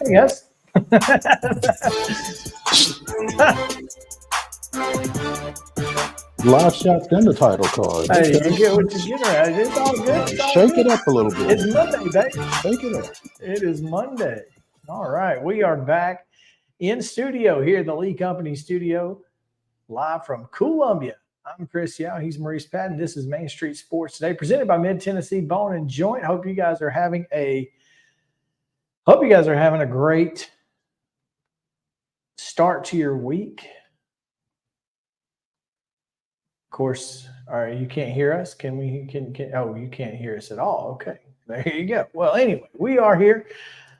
Yes. Live shots in the title card. Hey, you get what you get right. It's all good. It's all Shake good. it up a little bit. It's Monday, baby. Shake it up. It is Monday. All right. We are back in studio here at the Lee Company studio, live from Columbia. I'm Chris Yao. He's Maurice Patton. This is Main Street Sports Today, presented by Mid-Tennessee Bone and Joint. Hope you guys are having a great start to your week. Of course, all right, you can't hear us. Oh, you can't hear us at all. Okay, there you go. Well, anyway, we are here.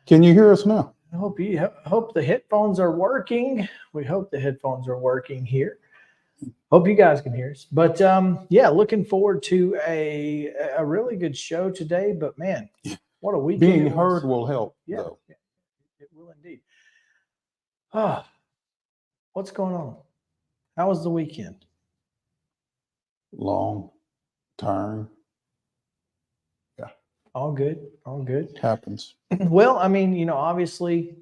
Can you hear us now? I hope the headphones are working. We hope the headphones are working here. Hope you guys can hear us. But yeah, looking forward to a really good show today. But man, what a weekend! Being heard will help. Yeah, though. it will indeed. What's going on? How was the weekend? Long turn. Yeah. All good. Happens. Well, I mean, obviously,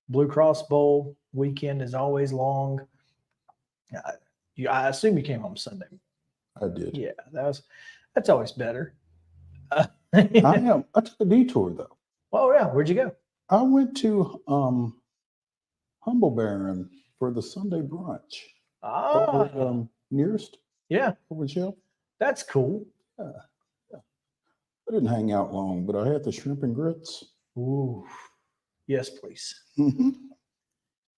Blue Cross Bowl weekend is always long. I assume you came home Sunday. I did. Yeah, that's always better. I took a detour though. Oh yeah, where'd you go? I went to Humble Baron for the Sunday brunch. Over, nearest. Yeah. Over Shell. That's cool. Yeah. I didn't hang out long, but I had the shrimp and grits. Ooh, yes, please. Mm-hmm.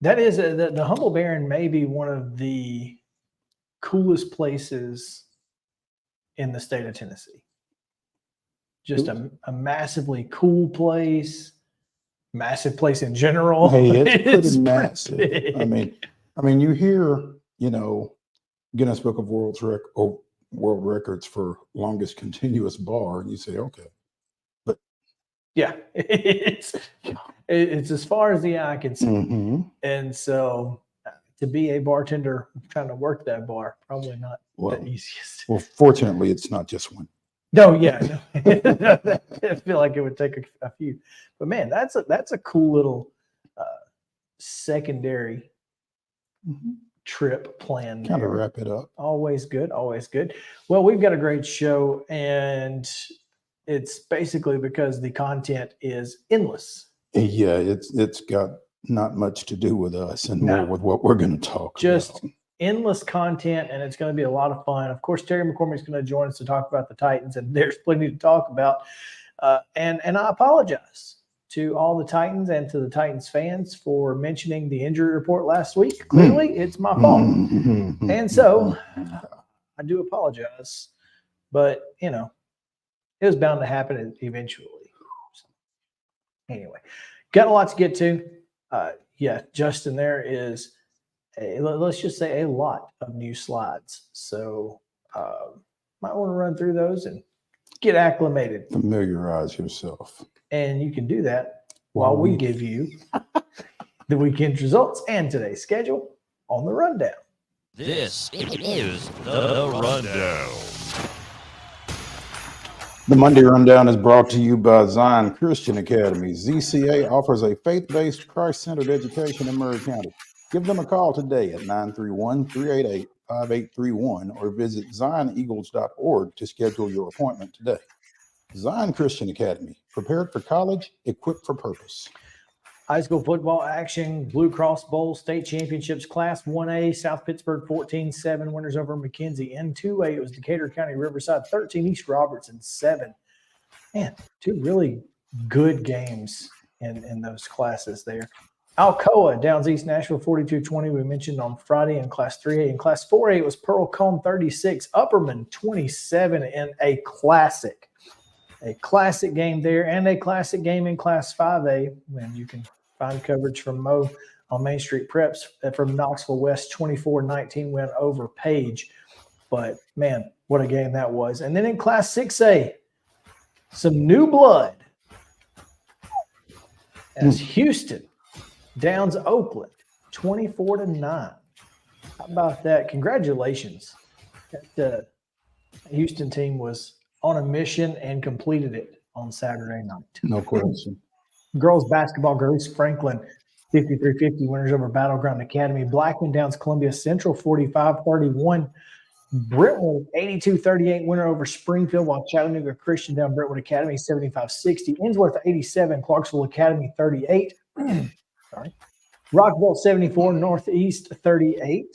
That is the Humble Baron may be one of the coolest places in the state of Tennessee. Just a massively cool place, massive place in general. Hey, it's pretty massive. Big. I mean, you hear, Guinness Book of World Records for longest continuous bar, and you say, okay, but yeah, it's as far as the eye can see. Mm-hmm. And so to be a bartender trying to work that bar, probably not the easiest. Well, fortunately, it's not just one. No, yeah, no. I feel like it would take a few, but man, that's a cool little secondary trip plan. Kind of wrap it up. Always good. Well, we've got a great show, and it's basically because the content is endless. Yeah, it's got not much to do with us and more with what we're going to talk about. Just endless content, and it's going to be a lot of fun. Of course, Terry McCormick is going to join us to talk about the Titans, and there's plenty to talk about. And I apologize to all the Titans and to the Titans fans for mentioning the injury report last week. Clearly, it's my fault. And so I do apologize, but it was bound to happen eventually. Anyway, got a lot to get to. Justin, there is let's just say a lot of new slides. So might want to run through those and get acclimated. Familiarize yourself. And you can do that while we give you the weekend results and today's schedule on the rundown. This is the rundown. The Monday Rundown is brought to you by Zion Christian Academy. ZCA offers a faith-based, Christ-centered education in Murray County. Give them a call today at 931-388-5831 or visit zioneagles.org to schedule your appointment today. Zion Christian Academy, prepared for college, equipped for purpose. High school football action, Blue Cross Bowl State Championships, Class 1A, South Pittsburgh 14-7, winners over McKenzie. In 2A, it was Decatur County Riverside 13, East Robertson 7. Man, two really good games in those classes there. Alcoa, Downs East Nashville 42-20, we mentioned on Friday in Class 3A. In Class 4A, it was Pearl Combe 36, Upperman 27 in a classic game there, and a classic game in Class 5A. And you can find coverage from Mo on Main Street Preps from Knoxville West 24-19 win over Page. But man, what a game that was. And then in Class 6A, some new blood as Houston downs Oakland 24-9. How about that? Congratulations. The Houston team was on a mission and completed it on Saturday night. No question. Girls basketball, Grace Franklin, 53-50 winners over Battleground Academy. Blackman Downs Columbia Central, 45-31. Brentwood, 82-38 winner over Springfield, while Chattanooga Christian down Brentwood Academy, 75-60. Innsworth, 87, Clarksville Academy, 38. Sorry. Rockville, 74, Northeast, 38.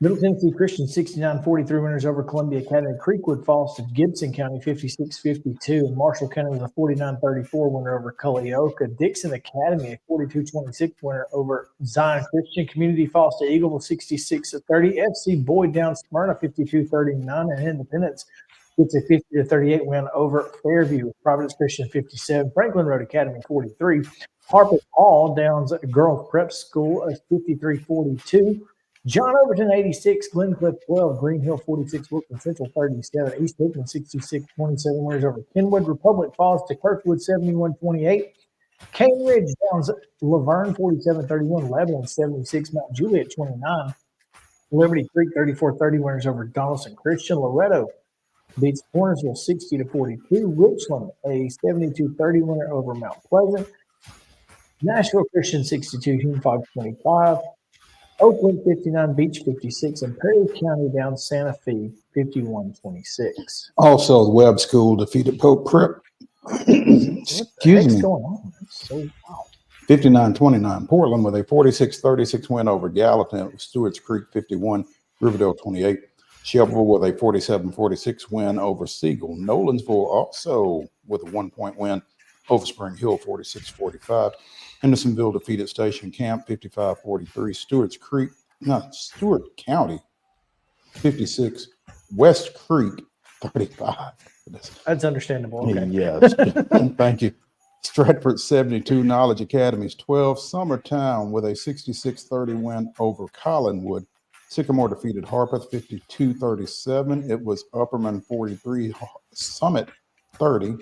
Middle Tennessee Christian, 69-43 winners over Columbia Academy. Creekwood falls to Gibson County, 56-52. And Marshall County was a 49-34 winner over Cullioca. Dixon Academy, a 42-26 winner over Zion Christian. Community falls to Eagleville, 66-30. FC Boyd down Smyrna, 52-39. And Independence gets a 50-38 win over Fairview. Providence Christian, 57. Franklin Road Academy, 43. HARPER'S All Downs Girls Prep School, 53-42. John Overton, 86, Glencliff, 12, Green Hill, 46, Wilson Central, 37, East Hickman, 66-27 winners over Kenwood. Republic falls to Kirkwood, 71-28. Cane Ridge downs Laverne, 47-31, Lebanon, 76, Mount Juliet, 29. Liberty Creek, 34-30 winners over Donaldson Christian. Loretto beats Cornersville, 60-42. Richland, a 72-30 winner over Mount Pleasant. Nashville Christian, 62, Hume Fogg, 25. Oakland 59, Beach 56, and Perry County down Santa Fe 51-26. Also, the Webb School defeated Pope Prep. Excuse me. Going on? That's so wow. 59-29. Portland with a 46-36 win over Gallatin. Stewart's Creek 51, Riverdale 28. Shelbyville with a 47-46 win over Siegel. Nolensville also with a 1-point win over Spring Hill 46-45. Hendersonville defeated Station Camp 55-43. Stewart County 56. West Creek 35. That's understandable. Okay. Yes. Thank you. Stratford 72. Knowledge Academies 12. Summertown with a 66-30 win over Collinwood. Sycamore defeated Harper 52-37. It was Upperman 43. Summit 30.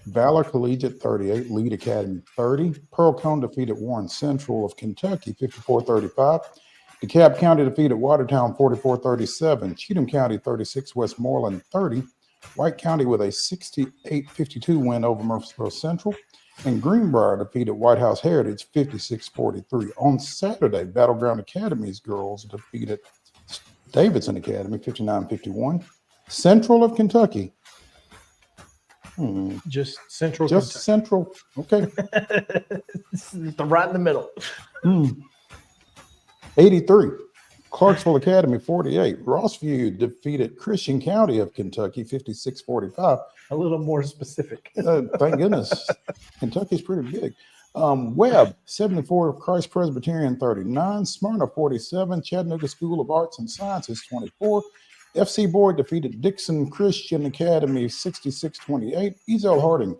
Valor Collegiate 38, Lead Academy 30. Pearl Cone defeated Warren Central of Kentucky 54-35. DeKalb County defeated Watertown 44-37. Cheatham County 36, Westmoreland 30. White County with a 68-52 win over Murfreesboro Central. And Greenbrier defeated White House Heritage 56-43. On Saturday, Battleground Academy's girls defeated Davidson Academy 59-51. Central of Kentucky. Just Central. Just Kentucky. Central. Okay. Right in the middle. 83. Clarksville Academy 48. Rossview defeated Christian County of Kentucky 56-45. A little more specific. Thank goodness. Kentucky's pretty big. Webb 74. Christ Presbyterian 39. Smyrna 47. Chattanooga School of Arts and Sciences 24. FC Boyd defeated Dixon Christian Academy 66-28. Ezel Harding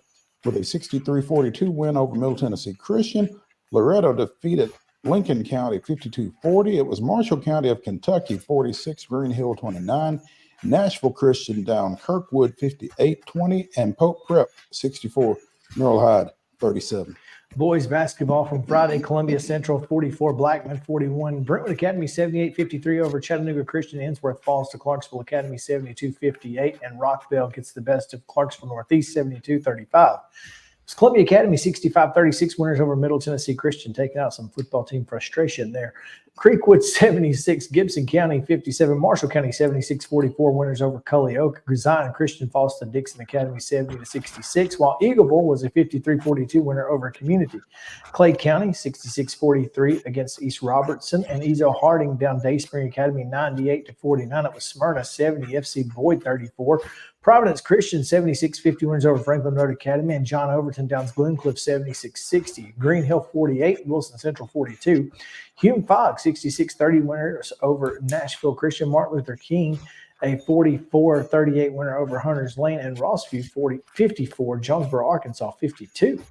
with a 63-42 win over Middle Tennessee Christian. Loretto defeated Lincoln County 52-40. It was Marshall County of Kentucky 46, Green Hill 29. Nashville Christian down Kirkwood 58-20. And Pope Prep 64, Merle Hyde 37. Boys basketball from Friday, Columbia Central 44, Blackman 41. Brentwood Academy 78-53 over Chattanooga Christian. Innsworth falls to Clarksville Academy 72-58. And Rockville gets the best of Clarksville Northeast 72-35. It's Columbia Academy 65-36 winners over Middle Tennessee Christian, taking out some football team frustration there. Creekwood 76, Gibson County 57, Marshall County 76-44 winners over Cullioca. Zion Christian falls to Dixon Academy 70-66, while Eagleville was a 53-42 winner over Community. Clay County 66-43 against East Robertson, and Ezo Harding down Dayspring Academy 98-49. It was Smyrna 70, FC Boyd 34. Providence Christian 76-50 wins over Franklin Road Academy, and John Overton downs Glencliff 76-60. Green Hill 48, Wilson Central 42. Hume Fogg 66-30 winners over Nashville Christian. Martin Luther King a 44-38 winner over Hunters Lane, and Rossview 54, Jonesboro, Arkansas 52.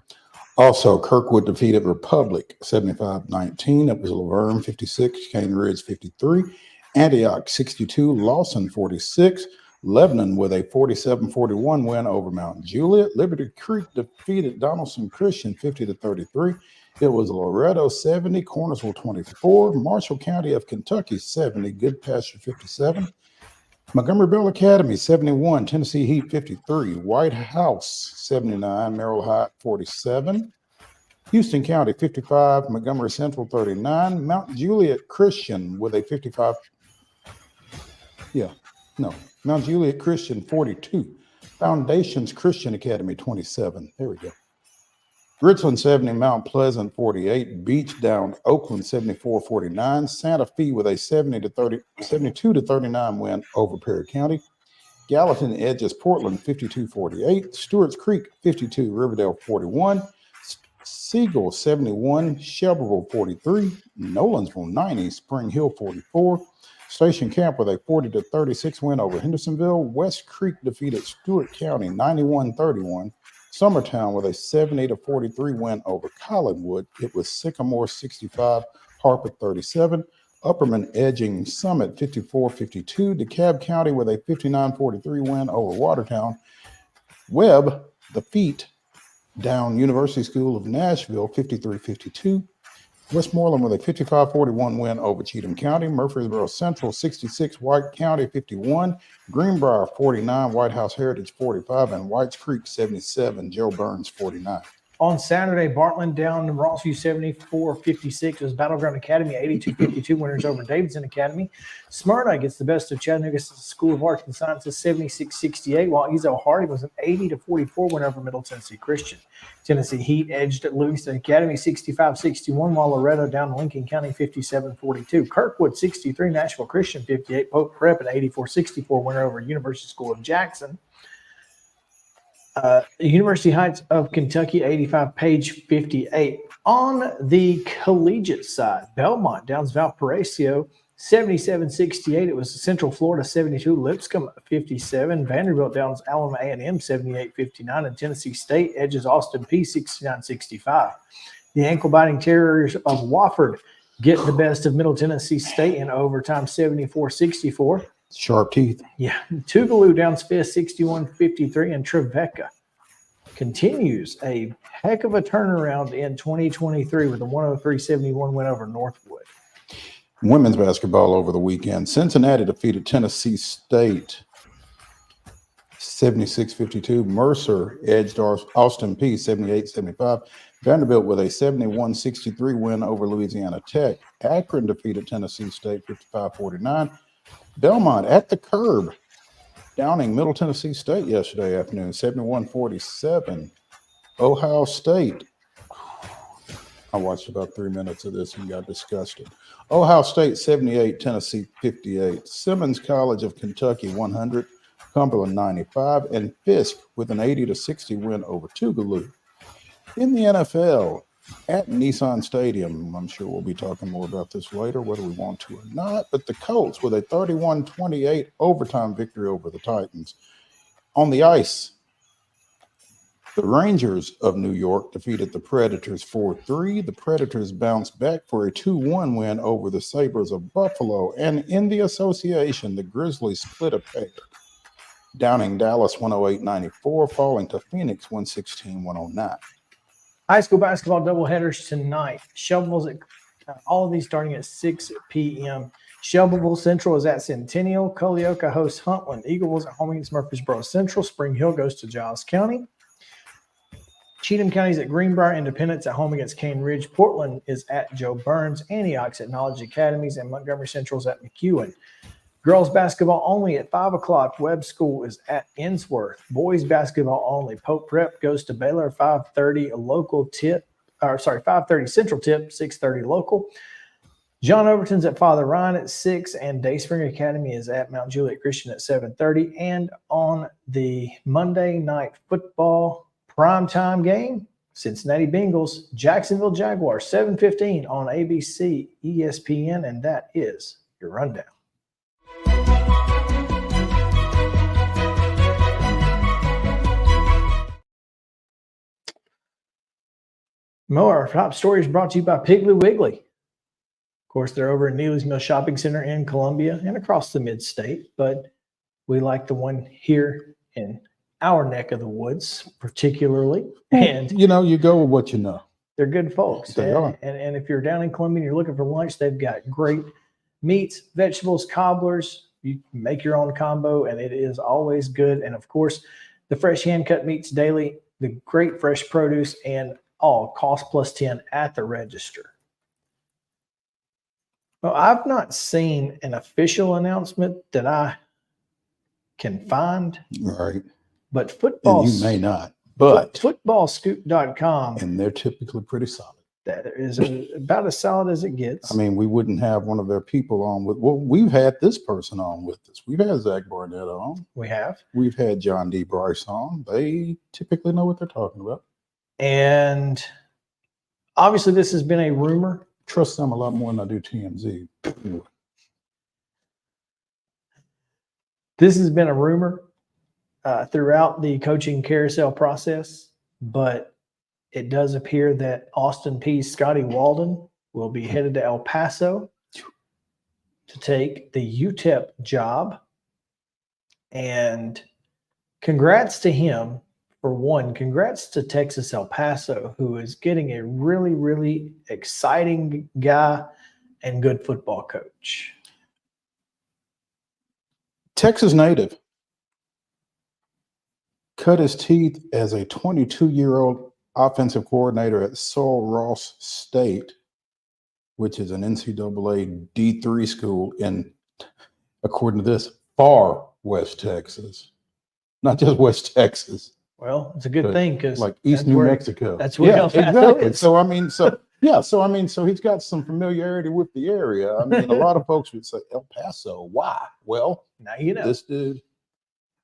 Also, Kirkwood defeated Republic 75-19. It was Laverne 56, Cane Ridge 53, Antioch 62, Lawson 46. Lebanon with a 47-41 win over Mount Juliet. Liberty Creek defeated Donaldson Christian 50-33. It was Loretto 70, Cornersville 24, Marshall County of Kentucky 70, Good Pasture 57. Montgomery Bell Academy 71, Tennessee Heat 53, White House 79, Merrill High 47. Houston County 55, Montgomery Central 39, Mount Juliet Christian with a 55. Mount Juliet Christian 42, Foundations Christian Academy 27. There we go. Richland 70, Mount Pleasant 48, Beach Down Oakland 74-49, Santa Fe with a 72 to 39 win over Perry County. Gallatin edges Portland 52-48, Stewart's Creek 52, Riverdale 41, Siegel 71, Shelbyville 43, Nolensville 90, Spring Hill 44, Station Camp with a 40 to 36 win over Hendersonville. West Creek defeated Stewart County 91-31. Summertown with a 70 to 43 win over Collinwood. It was Sycamore 65, Harper 37. Upperman edging Summit 54-52. DeKalb County with a 59-43 win over Watertown. Webb defeat down University School of Nashville 53-52. Westmoreland with a 55-41 win over Cheatham County. Murfreesboro Central 66, White County 51. Greenbrier 49, White House Heritage 45, and Whites Creek 77, Joe Burns 49. On Saturday, Bartland down Rossview 74-56. It was Battleground Academy 82-52 winners over Davidson Academy. Smyrna gets the best of Chattanooga School of Arts and Sciences 76-68, while Ezo Harding was an 80-44 win over Middle Tennessee Christian. Tennessee Heat edged at Livingston Academy 65-61, while Loretto down Lincoln County 57-42. Kirkwood 63, Nashville Christian 58, Pope Prep an 84-64 winner over University School of Jackson. University Heights of Kentucky 85, Page 58. On the collegiate side, Belmont downs Valparaiso 77-68. It was Central Florida 72, Lipscomb 57. Vanderbilt downs Alabama A&M 78-59, and Tennessee State edges Austin Peay 69-65. The ankle-biting Terriers of Wofford get the best of Middle Tennessee State in overtime 74-64. Sharp teeth. Yeah. Tougaloo downs Fisk 61-53, and Trevecca continues a heck of a turnaround in 2023 with a 103-71 win over Northwood. Women's basketball over the weekend. Cincinnati defeated Tennessee State 76-52. Mercer edged Austin Peay 78-75. Vanderbilt with a 71-63 win over Louisiana Tech. Akron defeated Tennessee State 55-49. Belmont at the curb, downing Middle Tennessee State yesterday afternoon, 71-47. Ohio State. I watched about 3 minutes of this and got disgusted. Ohio State 78, Tennessee 58. Simmons College of Kentucky 100, Cumberland 95, and Fisk with an 80-60 win over Tougaloo. In the NFL, at Nissan Stadium, I'm sure we'll be talking more about this later, whether we want to or not, but the Colts with a 31-28 overtime victory over the Titans. On the ice, the Rangers of New York defeated the Predators 4-3. The Predators bounced back for a 2-1 win over the Sabres of Buffalo. And in the association, the Grizzlies split a pair, downing Dallas 108-94, falling to Phoenix 116-109. High school basketball doubleheaders tonight. Shelbyville's at all of these starting at 6 p.m. Shelbyville Central is at Centennial. Culleoka hosts Huntland. Eagleville's at home against Murfreesboro Central. Spring Hill goes to Giles County. Cheatham County is at Greenbrier. Independence at home against Cane Ridge. Portland is at Joe Burns. Antioch's at Knowledge Academies, and Montgomery Central's at McEwen. Girls basketball only at 5 o'clock. Webb School is at Innsworth. Boys basketball only. Pope Prep goes to Baylor. 5:30 local tip. 5:30 Central tip. 6:30 local. John Overton's at Father Ryan at 6, and Dayspring Academy is at Mount Juliet Christian at 7:30. And on the Monday night football primetime game, Cincinnati Bengals, Jacksonville Jaguars, 7:15 on ABC, ESPN, and that is your rundown. Our top story is brought to you by Piggly Wiggly. Of course, they're over in Neely's Mill Shopping Center in Columbia and across the mid-state, but we like the one here in our neck of the woods particularly. And you know, you go with what you know. They're good folks. They are. And if you're down in Columbia and you're looking for lunch, they've got great meats, vegetables, cobblers. You can make your own combo, and it is always good. And, of course, the fresh hand-cut meats daily, the great fresh produce, and all, cost plus 10 at the register. Well, I've not seen an official announcement that I can find, Right. but And you may not, but, footballscoop.com, and they're typically pretty solid. that is about as solid as it gets. I mean, we wouldn't have one of their people on with, well, we've had this person on with us. We've had Zach Barnett on. We have. We've had John D. Bryce on. They typically know what they're talking about. And obviously this has been a rumor. Trust them a lot more than I do TMZ. This has been a rumor throughout the coaching carousel process, but it does appear that Austin Peay's Scotty Walden will be headed to El Paso to take the UTEP job. And congrats to him. For one, congrats to Texas El Paso, who is getting a really, really exciting guy and good football coach. Texas native cut his teeth as a 22-year-old offensive coordinator at Sul Ross State, which is an NCAA D3 school in, according to this, far West Texas. Not just West Texas. Well, it's a good thing because like East New Mexico. That's where El Paso exactly. is. So he's got some familiarity with the area. I mean, a lot of folks would say El Paso. Why? Well, now you know. This dude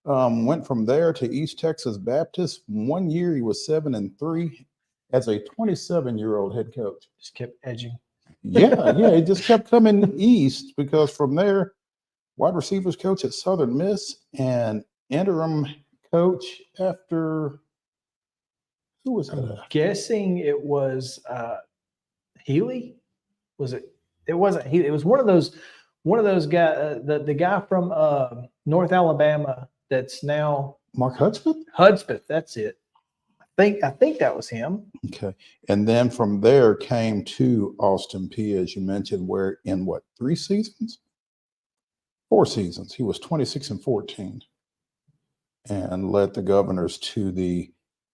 went from there to East Texas Baptist. 1 year he was 7-3 as a 27-year-old head coach. Just kept edging. Yeah, he just kept coming east because from there, wide receivers coach at Southern Miss and interim coach after, who was that? Guessing it was Healy. Was it? It wasn't Healy. It was one of those guys. The guy from North Alabama that's now Mark Hudspeth. Hudspeth. That's it. I think that was him. Okay, and then from there came to Austin Peay, as you mentioned, where in what, 3 seasons? 4 seasons. He was 26-14. And led the Governors to the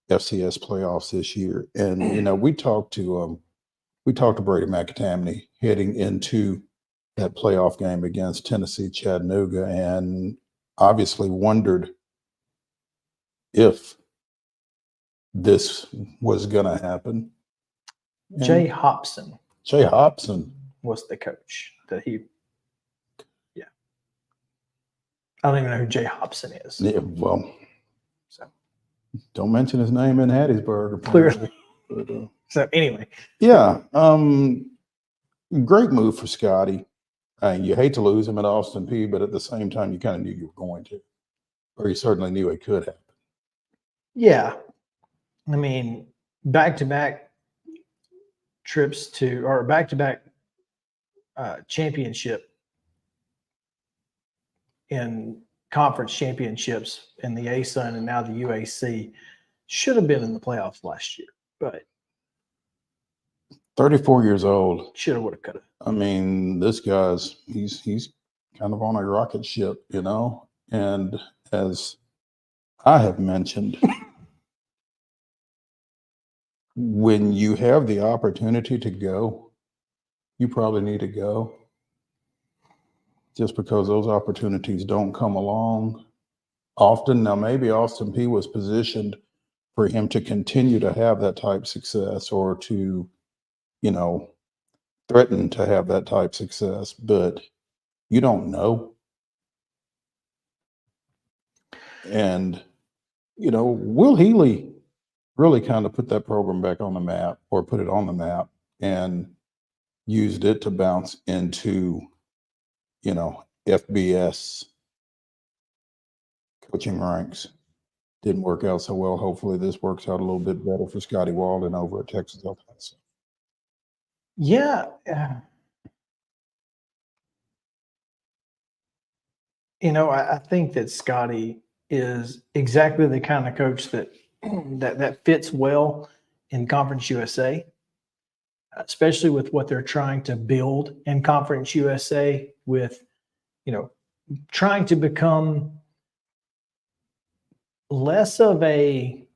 FCS playoffs this year. And you know, we talked to Brady McAtamney heading into that playoff game against Tennessee Chattanooga, and obviously wondered if this was going to happen. And Jay Hobson was the coach that he. I don't even know who Jay Hobson is. Yeah, well, So don't mention his name in Hattiesburg. Clearly. But, So anyway, yeah, great move for Scotty. You hate to lose him at Austin Peay, but at the same time, you kind of knew you were going to, or you certainly knew it could happen. yeah, I mean, back-to-back trips to, or back-to-back championship in conference championships in the ASUN and now the UAC should have been in the playoffs last year, but 34 years old. should have, would have, could have. I mean, this guy's he's kind of on a rocket ship, you know. And as I have mentioned, when you have the opportunity to go, you probably need to go. Just because those opportunities don't come along often. Now, maybe Austin Peay was positioned for him to continue to have that type of success, or to, you know, threaten to have that type of success, but you don't know. And, you know, Will Healy really kind of put that program back on the map, or put it on the map, and used it to bounce into, you know, FBS coaching ranks. Didn't work out so well. Hopefully this works out a little bit better for Scotty Walden over at Texas El Paso. Yeah. You know, I think that Scotty is exactly the kind of coach that that fits well in Conference USA, especially with what they're trying to build in Conference USA, with, you know, trying to become less of a,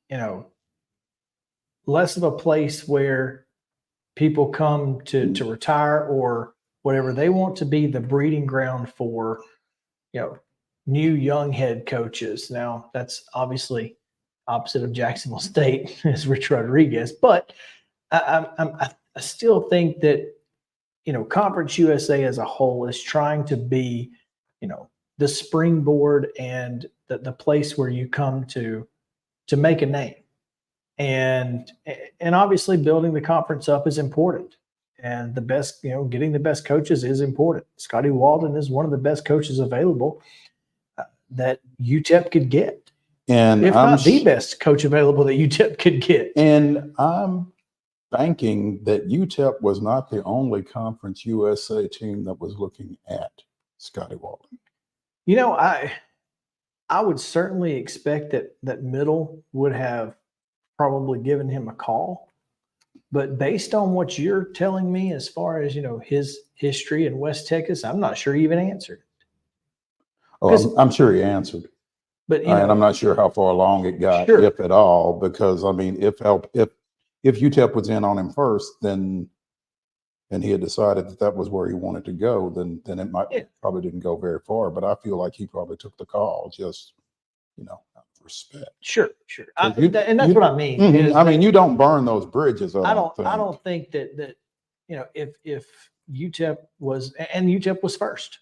you know, less of a place where people come to retire or whatever. They want to be the breeding ground for, new young head coaches. Now, that's obviously opposite of Jacksonville State as Rich Rodriguez, but I still think that, Conference USA as a whole is trying to be, the springboard and the place where you come to make a name. And obviously building the conference up is important. And the best, getting the best coaches is important. Scotty Walden is one of the best coaches available that UTEP could get. And if not the best coach available that UTEP could get. And I'm thinking that UTEP was not the only Conference USA team that was looking at Scotty Walden. I would certainly expect that Middle would have probably given him a call. But based on what you're telling me, as far as, his history in West Texas, I'm not sure he even answered. Oh, I'm sure he answered. But and I'm not sure how far along it got, sure, if at all, because I mean, if UTEP was in on him first, then and he had decided that was where he wanted to go, then it might probably didn't go very far. But I feel like he probably took the call, just out of respect. Sure. And that's what I mean. Mm-hmm. I mean, you don't burn those bridges. I don't think that if UTEP was, and UTEP was first,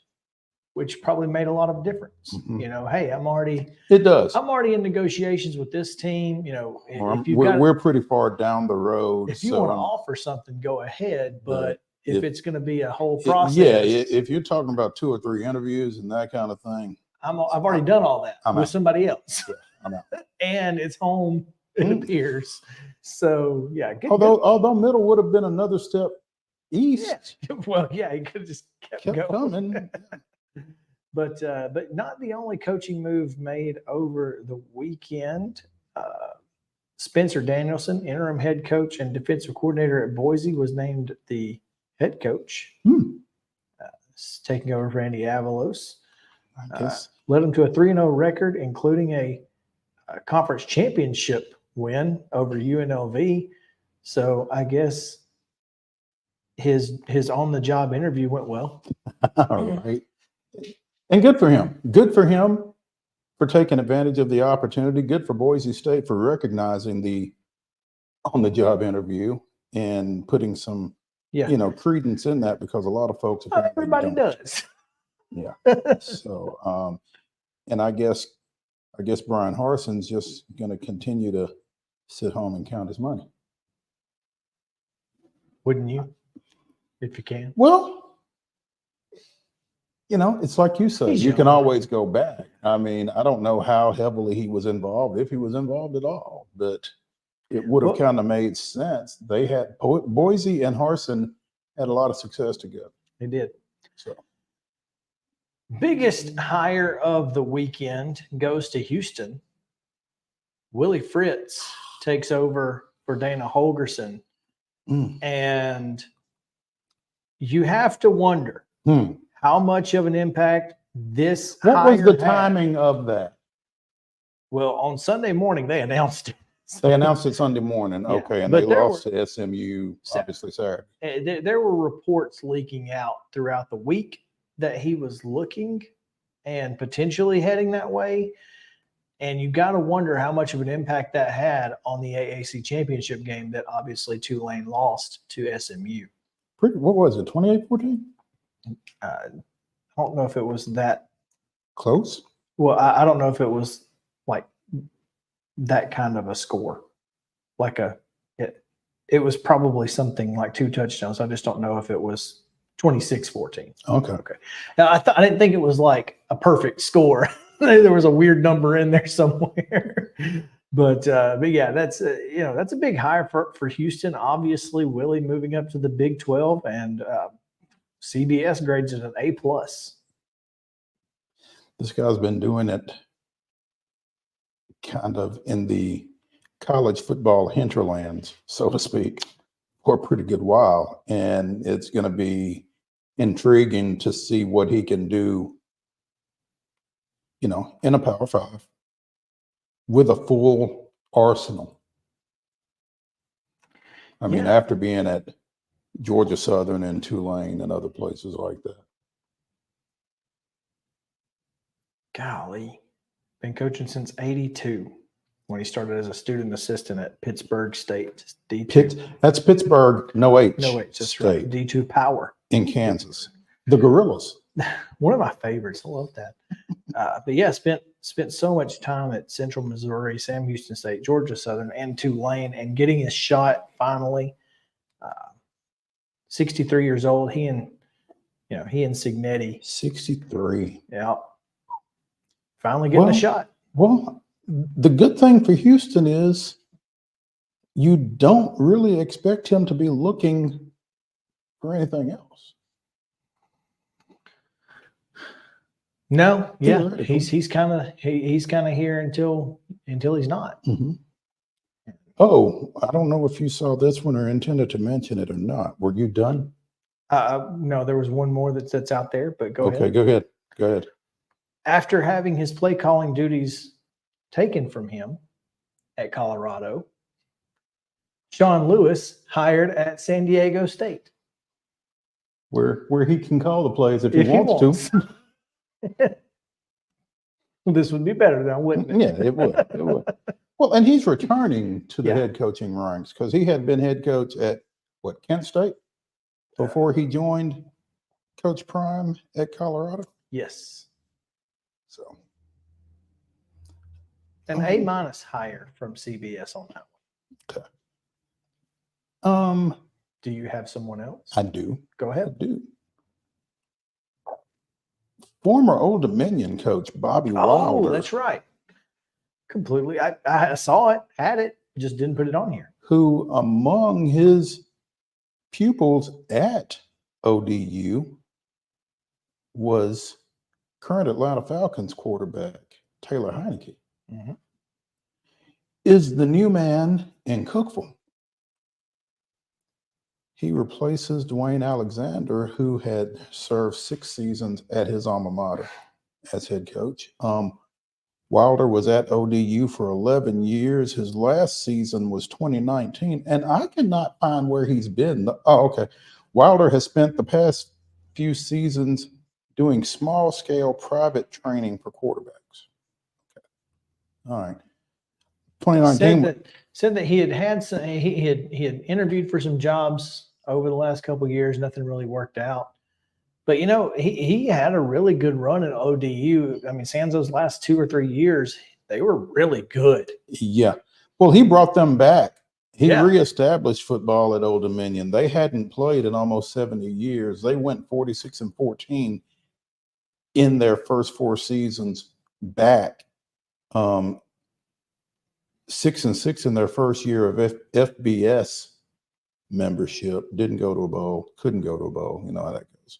which probably made a lot of difference. Mm-hmm. Hey, I'm already in negotiations with this team. We're pretty far down the road. If you want to offer something, go ahead. But if it's going to be a whole process, if you're talking about 2 or 3 interviews and that kind of thing, I've already done all that with somebody else. Yeah, I'm out. And it's home, it appears. So although Middle would have been another step east. Yeah. Well, he could have just kept going. Coming. But not the only coaching move made over the weekend. Spencer Danielson, interim head coach and defensive coordinator at Boise, was named the head coach. Taking over for Andy Avalos. I guess. Led them to a 3-0 record, including a conference championship win over UNLV. So I guess his on-the-job interview went well. All right. And good for him. Good for him for taking advantage of the opportunity. Good for Boise State for recognizing the on-the-job interview and putting some, credence in that, because a lot of folks. Everybody does. Yeah. So, and I guess Brian Harson's just going to continue to sit home and count his money. Wouldn't you, if you can? Well, it's like you said, you can always go back. I mean, I don't know how heavily he was involved, if he was involved at all, but it would have kind of made sense. They had Boise and Harson had a lot of success together. They did. So, biggest hire of the weekend goes to Houston. Willie Fritz takes over for Dana Holgerson. And you have to wonder how much of an impact this What was the hire timing had. of that? Well, on Sunday morning, they announced it. They announced it Sunday morning. Yeah, Okay. And but they lost to SMU, obviously, Saturday. There were reports leaking out throughout the week that he was looking and potentially heading that way. And you got to wonder how much of an impact that had on the AAC championship game that obviously Tulane lost to SMU. What was it, 28-14? I don't know if it was that close. Well, I don't know if it was like that kind of a score. It was probably something like 2 touchdowns. I just don't know if it was 26-14. Okay. Now, I didn't think it was like a perfect score. There was a weird number in there somewhere. But yeah, that's a big hire for Houston. Obviously, Willie moving up to the Big 12, and CBS grades it an A+. This guy's been doing it kind of in the college football hinterlands, so to speak, for a pretty good while. And it's going to be intriguing to see what he can do, in a Power 5 with a full arsenal. I mean, Yeah. after being at Georgia Southern and Tulane and other places like that. Golly, been coaching since '82 when he started as a student assistant at Pittsburgh State. D2. That's Pittsburgh, no H. No, wait, that's State right. D2 Power. in Kansas. The Gorillas. One of my favorites. I love that. But yeah, spent so much time at Central Missouri, Sam Houston State, Georgia Southern, and Tulane, and getting his shot finally. 63 years old. He and Signetti. 63. Yeah. Finally getting a shot. Well, the good thing for Houston is you don't really expect him to be looking for anything else. No, yeah, Theoretically. he's kind of here until he's not. Mm-hmm. Oh, I don't know if you saw this one or intended to mention it or not. Were you done? No, there was one more that's out there, but go ahead. Okay, go ahead. Go ahead. After having his play calling duties taken from him at Colorado, Sean Lewis hired at San Diego State. Where he can call the plays if he wants to. Well, this would be better now, wouldn't it? Yeah, it would. It would. Well, and he's returning to the Yeah. head coaching ranks because he had been head coach at Kent State before he joined Coach Prime at Colorado. Yes. So An A- higher from CBS on that one. one. Do you have someone else? I do. Go I ahead. do. Former Old Dominion coach Bobby Wilder. Oh, that's right. Completely. I saw it, had it, just didn't put it on here. Who among his pupils at ODU was current Atlanta Falcons quarterback Taylor Heineke, Mhm. is the new man in Cookeville. He replaces Dwayne Alexander, who had served 6 seasons at his alma mater as head coach. Wilder was at ODU for 11 years. His last season was 2019, and I cannot find where he's been. Oh, okay. Wilder has spent the past few seasons doing small-scale private training for quarterbacks. Okay. All right. 2019. Said that he had some, he had interviewed for some jobs over the last couple of years. Nothing really worked out. But, he had a really good run at ODU. I mean, Sanzo's last 2 or 3 years, they were really good. Yeah. Well, he brought them back. He Yeah. reestablished football at Old Dominion. They hadn't played in almost 70 years. They went 46-14 in their first 4 seasons back. 6-6 in their first year of FBS membership. Didn't go to a bowl. Couldn't go to a bowl. You know how that goes.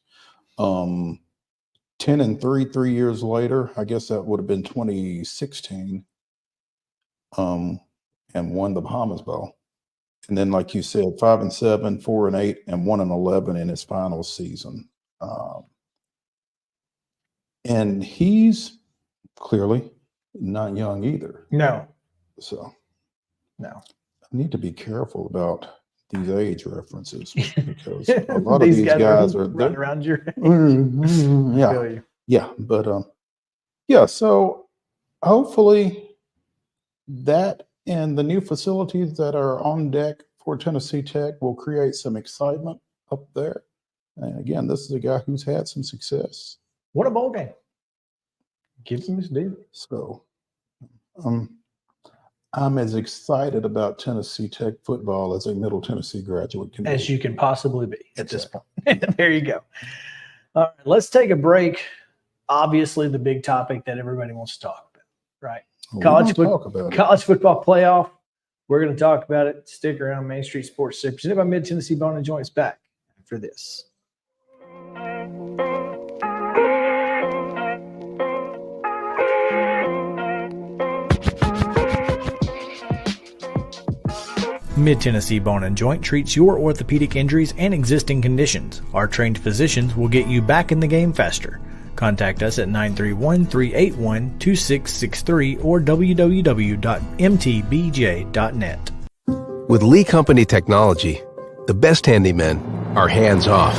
10-3 3 years later. I guess that would have been 2016. And won the Bahamas Bowl. And then, like you said, 5-7, 4-8, and 1-11 in his final season. And he's clearly not young either. No. So No. I need to be careful about these age references because a lot of These these guys are running around your yeah. feel you. Yeah, but yeah, so hopefully that and the new facilities that are on deck for Tennessee Tech will create some excitement up there. And again, this is a guy who's had some success. What a bowl game. Gives him his due. So I'm as excited about Tennessee Tech football as a Middle Tennessee graduate can be. As you can possibly be at this point. There you go. All right, let's take a break. Obviously, the big topic that everybody wants to talk about, right? College football playoff. We're going to talk about it. Stick around. Main Street Sports, presented by Mid Tennessee Bone and Joints. Back after this. Mid-Tennessee Bone and Joint treats your orthopedic injuries and existing conditions. Our trained physicians will get you back in the game faster. Contact us at 931-381-2663 or www.mtbj.net. With Lee Company technology, the best handymen are hands-off.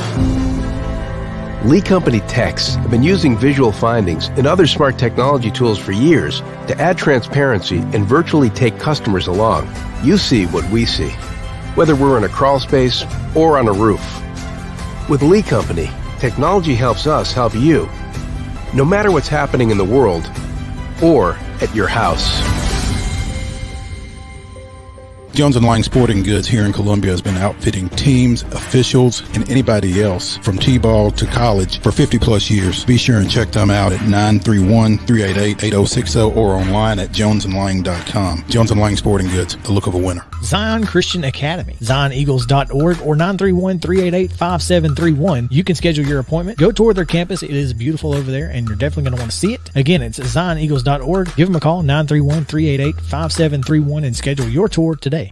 Lee Company techs have been using visual findings and other smart technology tools for years to add transparency and virtually take customers along. You see what we see, whether we're in a crawl space or on a roof. With Lee Company, technology helps us help you, no matter what's happening in the world or at your house. Jones & Lang Sporting Goods here in Columbia has been outfitting teams, officials, and anybody else from T-ball to college for 50 plus years. Be sure and check them out at 931-388-8060 or online at jonesandlang.com. Jones & Lang Sporting Goods, the look of a winner. Zion Christian Academy, zioneagles.org or 931-388-5731. You can schedule your appointment. Go tour their campus. It is beautiful over there, and you're definitely going to want to see it. Again, it's zioneagles.org. Give them a call, 931-388-5731, and schedule your tour today.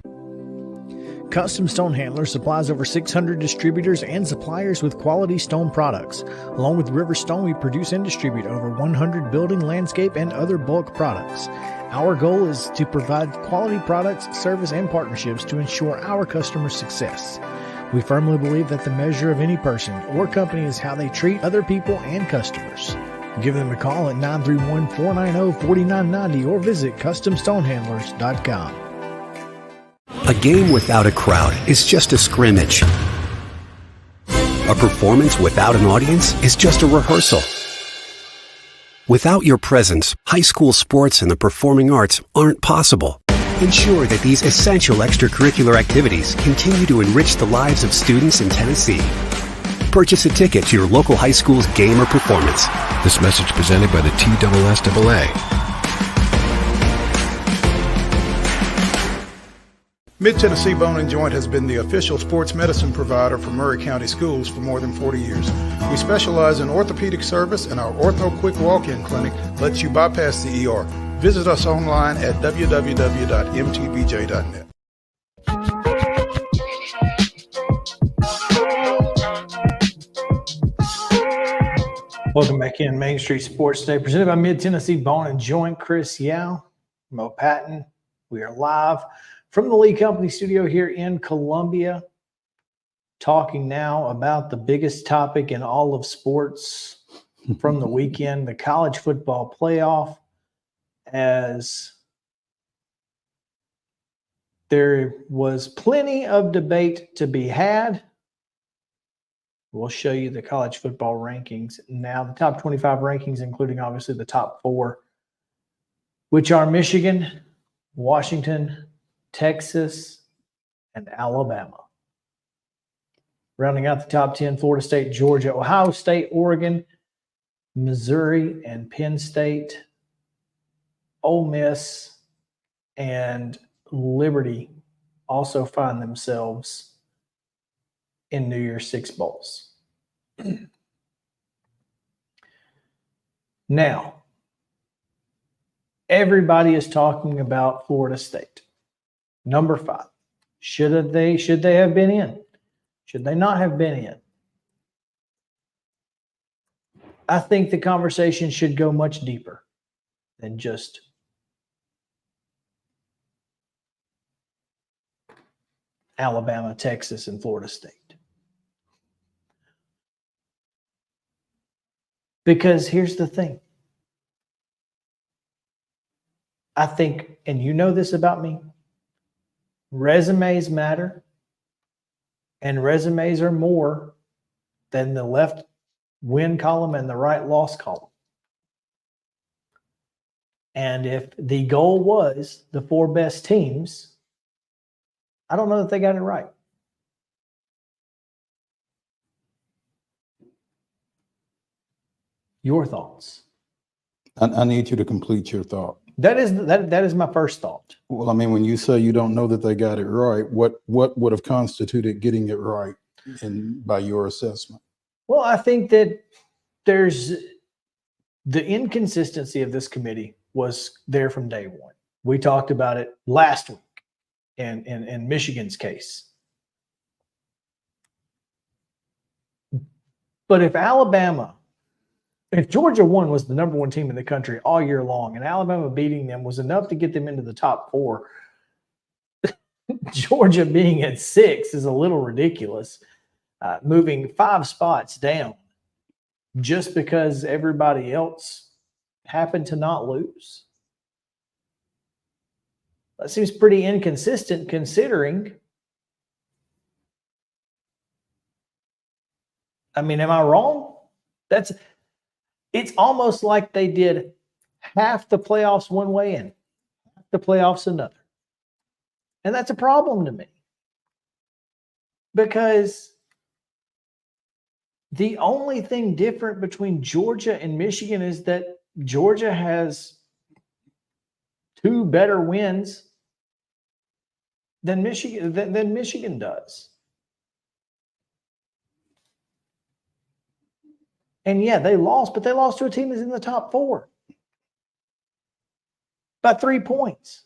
Custom Stone Handler supplies over 600 distributors and suppliers with quality stone products. Along with River Stone, we produce and distribute over 100 building, landscape, and other bulk products. Our goal is to provide quality products, service, and partnerships to ensure our customers' success. We firmly believe that the measure of any person or company is how they treat other people and customers. Give them a call at 931-490-4990 or visit CustomStonehandlers.com. A game without a crowd is just a scrimmage. A performance without an audience is just a rehearsal. Without your presence, high school sports and the performing arts aren't possible. Ensure that these essential extracurricular activities continue to enrich the lives of students in Tennessee. Purchase a ticket to your local high school's game or performance. This message presented by the TSSAA. Mid-Tennessee Bone and Joint has been the official sports medicine provider for Murray County Schools for more than 40 years. We specialize in orthopedic service, and our Ortho Quick Walk-In Clinic lets you bypass the ER. Visit us online at www.mtbj.net. Welcome back in Main Street Sports Day, presented by Mid-Tennessee Bone and Joint. Chris Yao, Mo Patton. We are live from the Lee Company studio here in Columbia, talking now about the biggest topic in all of sports from the weekend, the college football playoff, as there was plenty of debate to be had. We'll show you the college football rankings now, the top 25 rankings, including obviously the top 4, which are Michigan, Washington, Texas, and Alabama. Rounding out the top 10, Florida State, Georgia, Ohio State, Oregon, Missouri, and Penn State, Ole Miss, and Liberty also find themselves in New Year's Six bowls. Now, everybody is talking about Florida State. Number 5. Should they have been in? Should they not have been in? I think the conversation should go much deeper than just Alabama, Texas, and Florida State. Because here's the thing. I think, and you know this about me, resumes matter, and resumes are more than the left win column and the right loss column. And if the goal was the 4 best teams, I don't know that they got it right. Your thoughts? I need you to complete your thought. That is my first thought. Well, I mean, when you say you don't know that they got it right, what would have constituted getting it right by your assessment? Well, I think that there's the inconsistency of this committee was there from day one. We talked about it last week in Michigan's case. But if Georgia 1 was the number 1 team in the country all year long, and Alabama beating them was enough to get them into the top 4, Georgia being at 6 is a little ridiculous. Moving 5 spots down just because everybody else happened to not lose. That seems pretty inconsistent considering. I mean, am I wrong? It's almost like they did half the playoffs one way and half the playoffs another. And that's a problem to me. Because the only thing different between Georgia and Michigan is that Georgia has 2 better wins than Michigan does. And yeah, they lost, but they lost to a team that's in the top 4 by 3 points.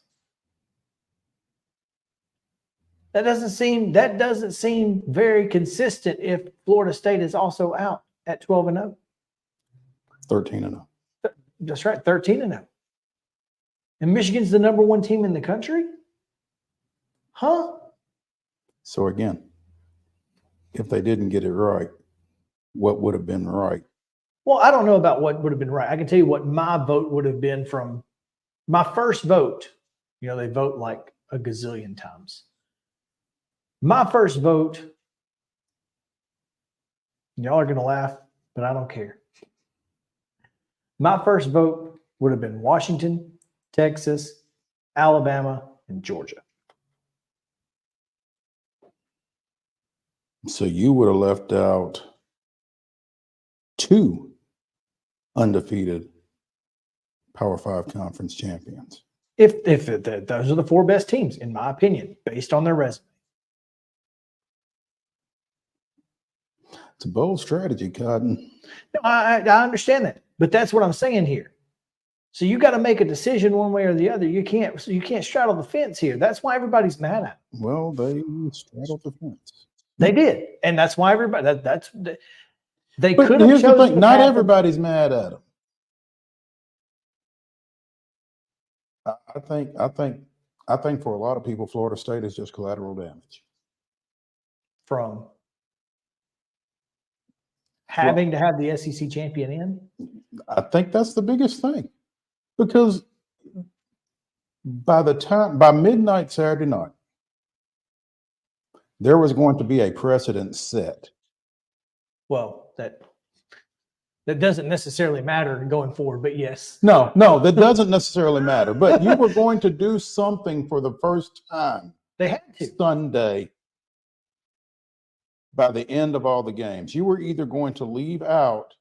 That doesn't seem very consistent if Florida State is also out at 12-0. 13-0. That's right, 13-0. And Michigan's the number 1 team in the country? Huh? So again, if they didn't get it right, what would have been right? Well, I don't know about what would have been right. I can tell you what my vote would have been from my first vote. You know, they vote like a gazillion times. My first vote, y'all are going to laugh, but I don't care. My first vote would have been Washington, Texas, Alabama, and Georgia. So you would have left out 2 undefeated Power 5 conference champions. If those are the 4 best teams, in my opinion, based on their resume. It's a bold strategy, Cotton. No, I understand that, but that's what I'm saying here. So you got to make a decision one way or the other. You can't straddle the fence here. That's why everybody's mad at them. Well, they straddled the fence. They did, and that's why everybody. They But could have here's the chosen. thing: not everybody's mad at them. I think for a lot of people, Florida State is just collateral damage from having to have the SEC champion in. I think that's the biggest thing, because by midnight Saturday night, there was going to be a precedent set. Well, that doesn't necessarily matter going forward, but yes. No, that doesn't necessarily matter. But you were going to do something for the first time. They had to. Sunday, by the end of all the games. You were either going to leave out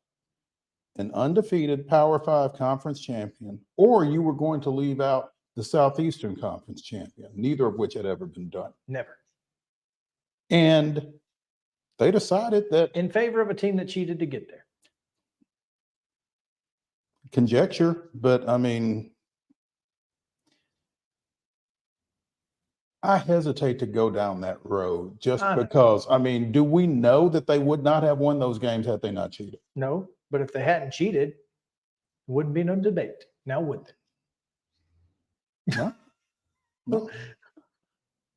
an undefeated Power 5 conference champion, or you were going to leave out the Southeastern Conference champion, neither of which had ever been done. Never. And they decided that, In favor of a team that cheated to get there. conjecture, but I mean, I hesitate to go down that road just because, I mean, do we know that they would not have won those games had they not cheated? No, but if they hadn't cheated, it wouldn't be no debate. Now would they? No. No.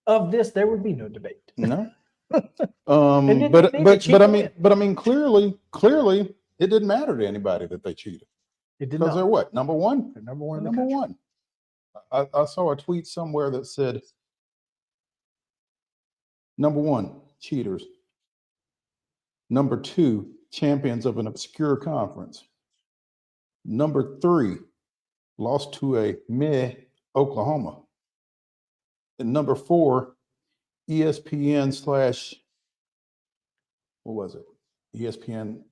Of this, there would be no debate. No. It But didn't need to cheat to win. I mean, clearly, it didn't matter to anybody that they cheated. It did Because they're not. what? Number one? They're number one. They're In the number country. one. I saw a tweet somewhere that said, number 1, cheaters. Number 2, champions of an obscure conference. Number 3, lost to a meh Oklahoma. And number 4, ESPN / what was it? ESPN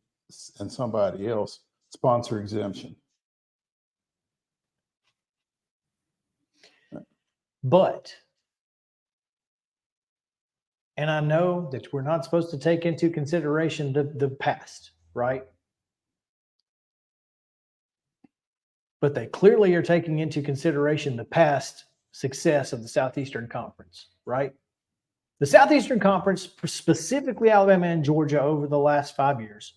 and somebody else sponsor exemption. But, and I know that we're not supposed to take into consideration the past, right? But they clearly are taking into consideration the past success of the Southeastern Conference, right? The Southeastern Conference, specifically Alabama and Georgia over the last 5 years,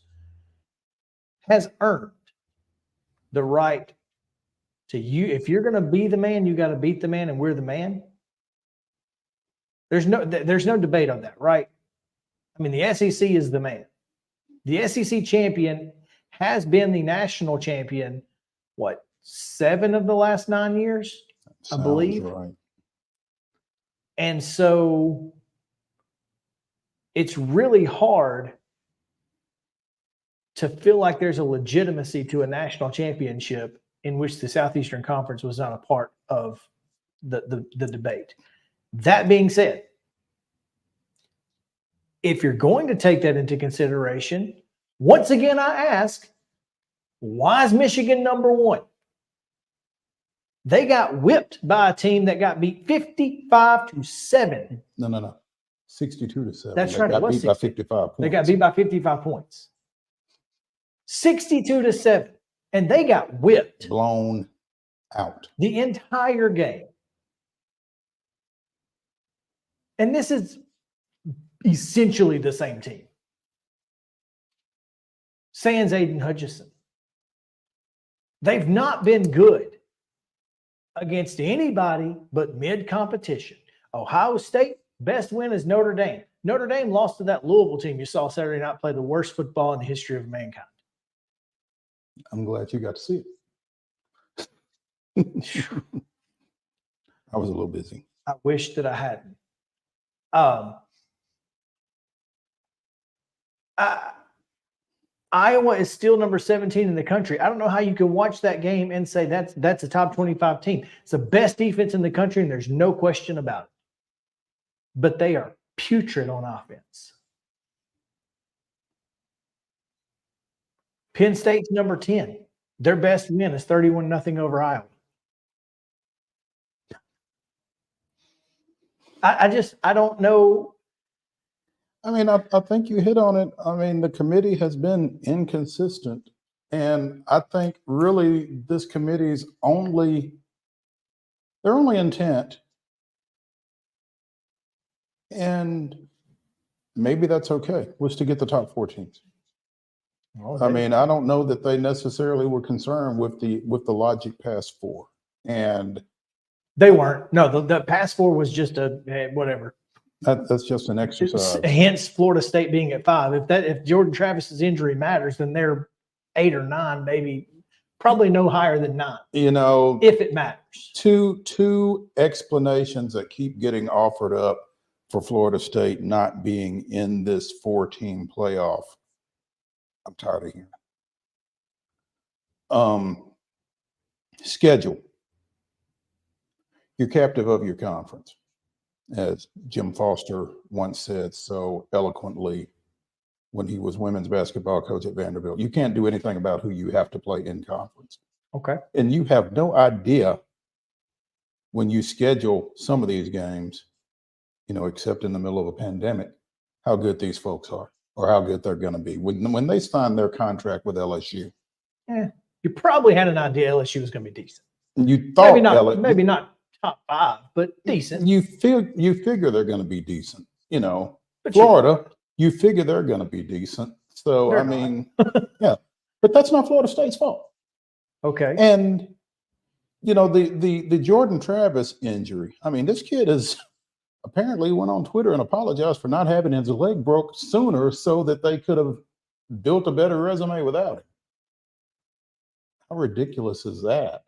has earned the right to if you're going to be the man, you got to beat the man, and we're the man. There's no debate on that, right? I mean, the SEC is the man. The SEC champion has been the national champion, what, 7 of the last 9 years, I Sounds believe. right. And so it's really hard to feel like there's a legitimacy to a national championship in which the Southeastern Conference was not a part of the debate. That being said, if you're going to take that into consideration, once again, I ask, why is Michigan number 1? They got whipped by a team that got beat 55-7. No. 62-7. That's They right, it got was beat by 60. 55 points. They got beat by 55 points. 62-7. And they got whipped Blown out. the entire game. And this is essentially the same team. Sans Aiden Hutchinson. They've not been good against anybody but mid-competition. Ohio State, best win is Notre Dame. Notre Dame lost to that Louisville team you saw Saturday night play the worst football in the history of mankind. I'm glad you got to see it. I was a little busy. I wish that I hadn't. Iowa is still number 17 in the country. I don't know how you can watch that game and say that's a top 25 team. It's the best defense in the country, and there's no question about it. But they are putrid on offense. Penn State's number 10. Their best win is 31-0 over Iowa. I don't know. I mean, I think you hit on it. I mean, the committee has been inconsistent. And I think really this committee's their only intent, and maybe that's okay, was to get the top 4 teams. I mean, I don't know that they necessarily were concerned with the logic past 4. And they weren't. No, the past 4 was just whatever. That's just an exercise. Hence, Florida State being at 5. If Jordan Travis's injury matters, then they're 8 or 9, maybe, probably no higher than 9. You know, if it matters. Two explanations that keep getting offered up for Florida State not being in this 4-team playoff. I'm tired of hearing. Schedule. You're captive of your conference, as Jim Foster once said so eloquently when he was women's basketball coach at Vanderbilt. You can't do anything about who you have to play in conference. Okay. And you have no idea when you schedule some of these games, you know, except in the middle of a pandemic, how good these folks are or how good they're going to be. When they signed their contract with LSU. You probably had an idea LSU was going to be decent. You thought maybe not top 5, but decent. You figure they're going to be decent, you know. But Florida, you figure they're going to be decent. So I mean, yeah, but that's not Florida State's fault. Okay. And you know, the Jordan Travis injury. I mean, this kid is apparently went on Twitter and apologized for not having his leg broke sooner so that they could have built a better resume without him. How ridiculous is that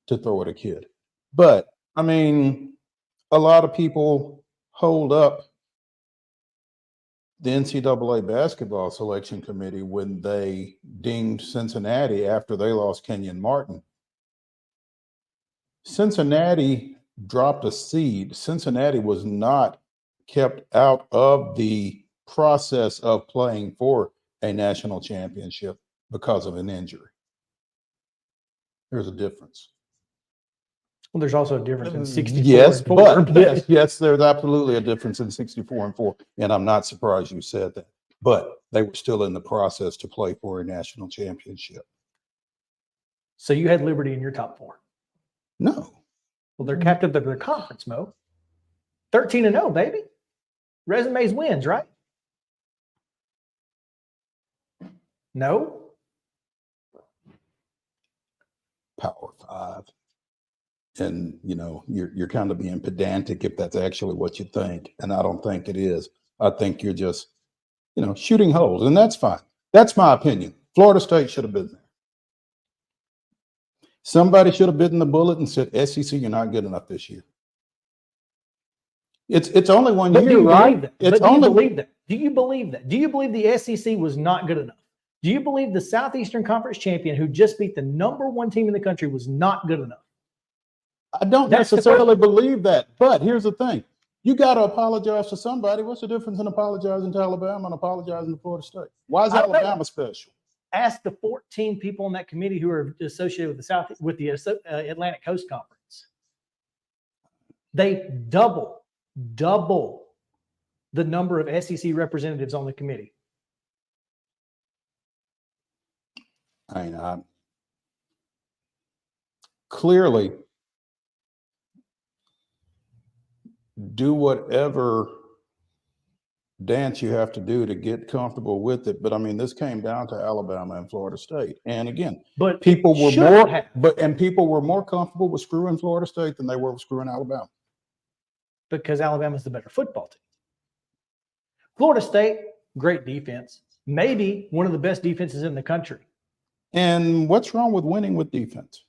to throw at a kid? But I mean, a lot of people hold up the NCAA basketball selection committee when they dinged Cincinnati after they lost Kenyon Martin. Cincinnati dropped a seed. Cincinnati was not kept out of the process of playing for a national championship because of an injury. There's a difference. Well, there's also a difference in 64 yes, and 4. But yes, there's absolutely a difference in 64 and 4. And I'm not surprised you said that. But they were still in the process to play for a national championship. So you had Liberty in your top 4? No. Well, they're captive of their conference, Mo. 13-0, baby. Resumes wins, right? No? Power 5. and you know, you're kind of being pedantic if that's actually what you think. And I don't think it is. I think you're just, you know, shooting holes, and that's fine. That's my opinion. Florida State should have been there. Somebody should have bitten the bullet and said, SEC, you're not good enough this year. It's only one But year, do you right? believe that? It's But do you only believe that? Do you believe that? Do you believe the SEC was not good enough? Do you believe the Southeastern Conference champion who just beat the #1 team in the country was not good enough? I don't That's the necessarily believe that, but here's the thing. You got to apologize to somebody. What's the difference in apologizing to Alabama and apologizing to Florida State? Why is Alabama special? Ask the 14 people on that committee who are associated with the Atlantic Coast Conference. They double the number of SEC representatives on the committee. I mean, clearly do whatever dance you have to do to get comfortable with it. But I mean, this came down to Alabama and Florida State. And again, But people were should have. people were more comfortable with screwing Florida State than they were with screwing Alabama. Because Alabama's the better football team. Florida State, great defense. Maybe one of the best defenses in the country. And what's wrong with winning with defense?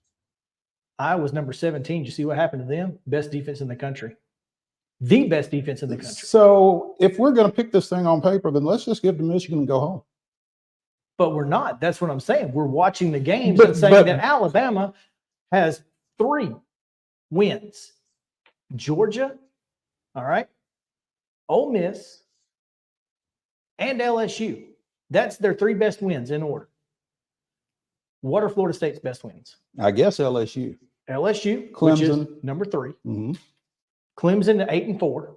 Iowa's #17. Did you see what happened to them? Best defense in the country. The best defense in the country. So if we're going to pick this thing on paper, then let's just give to Michigan and go home. But we're not. That's what I'm saying. We're watching the games But- and saying but- that Alabama has 3 wins. Georgia, all right, Ole Miss, and LSU. That's their 3 best wins in order. What are Florida State's best wins? I guess LSU. LSU, which is Clemson. #3. Mhm. Clemson at 8-4.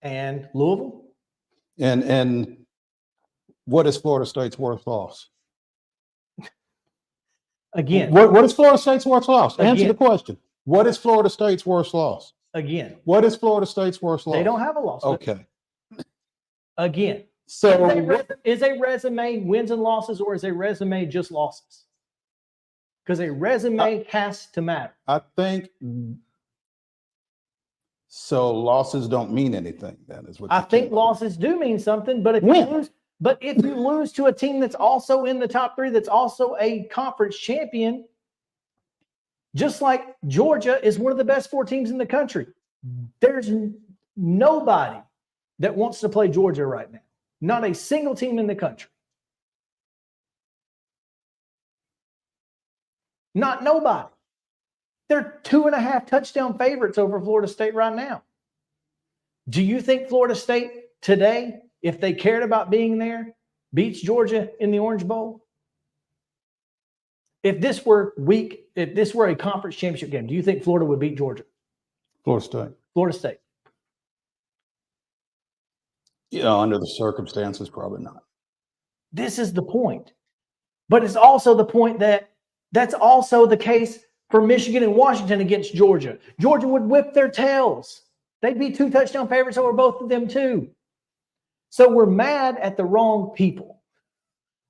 And Louisville. And what is Florida State's worst loss? Again, What is Florida State's worst loss? Answer Again. the question. What is Florida State's worst loss? again, What is Florida State's worst loss? they don't have a loss. Okay. Again, So is a resume wins and losses, or is a resume just losses? Because a resume has to matter. I think so. Losses don't mean anything. Then is what I you're think telling me. losses do mean something, but if Win. you lose to a team that's also in the top 3, that's also a conference champion, just like Georgia is one of the best 4 teams in the country. There's nobody that wants to play Georgia right now. Not a single team in the country. Not nobody. They're 2.5 touchdown favorites over Florida State right now. Do you think Florida State today, if they cared about being there, beats Georgia in the Orange Bowl? If this were a conference championship game, do you think Florida would beat Georgia? Florida State. Florida State. Yeah, under the circumstances, probably not. This is the point. But it's also the point that that's also the case for Michigan and Washington against Georgia. Georgia would whip their tails. They'd be 2 touchdown favorites over both of them too. So we're mad at the wrong people.